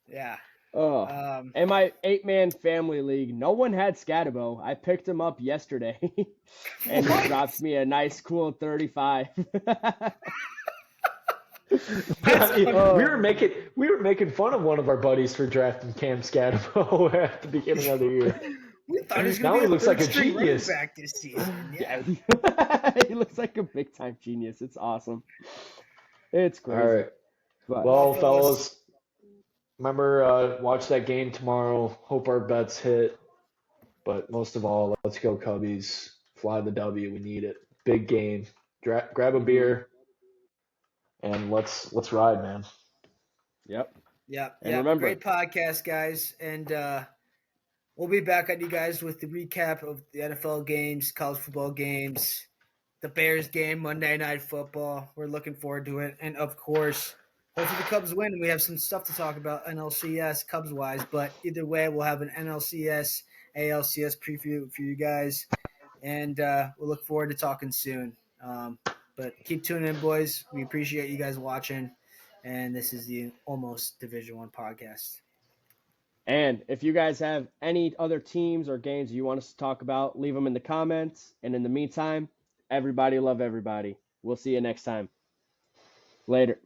Yeah. In my 8-man family league, no one had Scatabo. I picked him up yesterday, and he dropped me a nice, cool 35. we were making fun of one of our buddies for drafting Cam Scatabo at the beginning of the year. We thought he was Now going he to be looks like a genius. back this season. Yeah. He looks like a big time genius. It's awesome. It's crazy. All right. But, Well, fellas, remember, watch that game tomorrow. Hope our bets hit. But most of all, let's go Cubbies. Fly the W. We need it. Big game. Grab a beer, and let's ride, man. Yep. Yeah. And remember, great podcast, guys. And we'll be back on you guys with the recap of the NFL games, college football games, the Bears game, Monday Night Football. We're looking forward to it. And of course, hopefully the Cubs win. We have some stuff to talk about NLCS Cubs wise, but either way, we'll have an NLCS, ALCS preview for you guys. And we'll look forward to talking soon. But keep tuning in, boys. We appreciate you guys watching. And this is the Almost Division One podcast. And if you guys have any other teams or games you want us to talk about, leave them in the comments. And in the meantime, everybody love everybody. We'll see you next time. Later.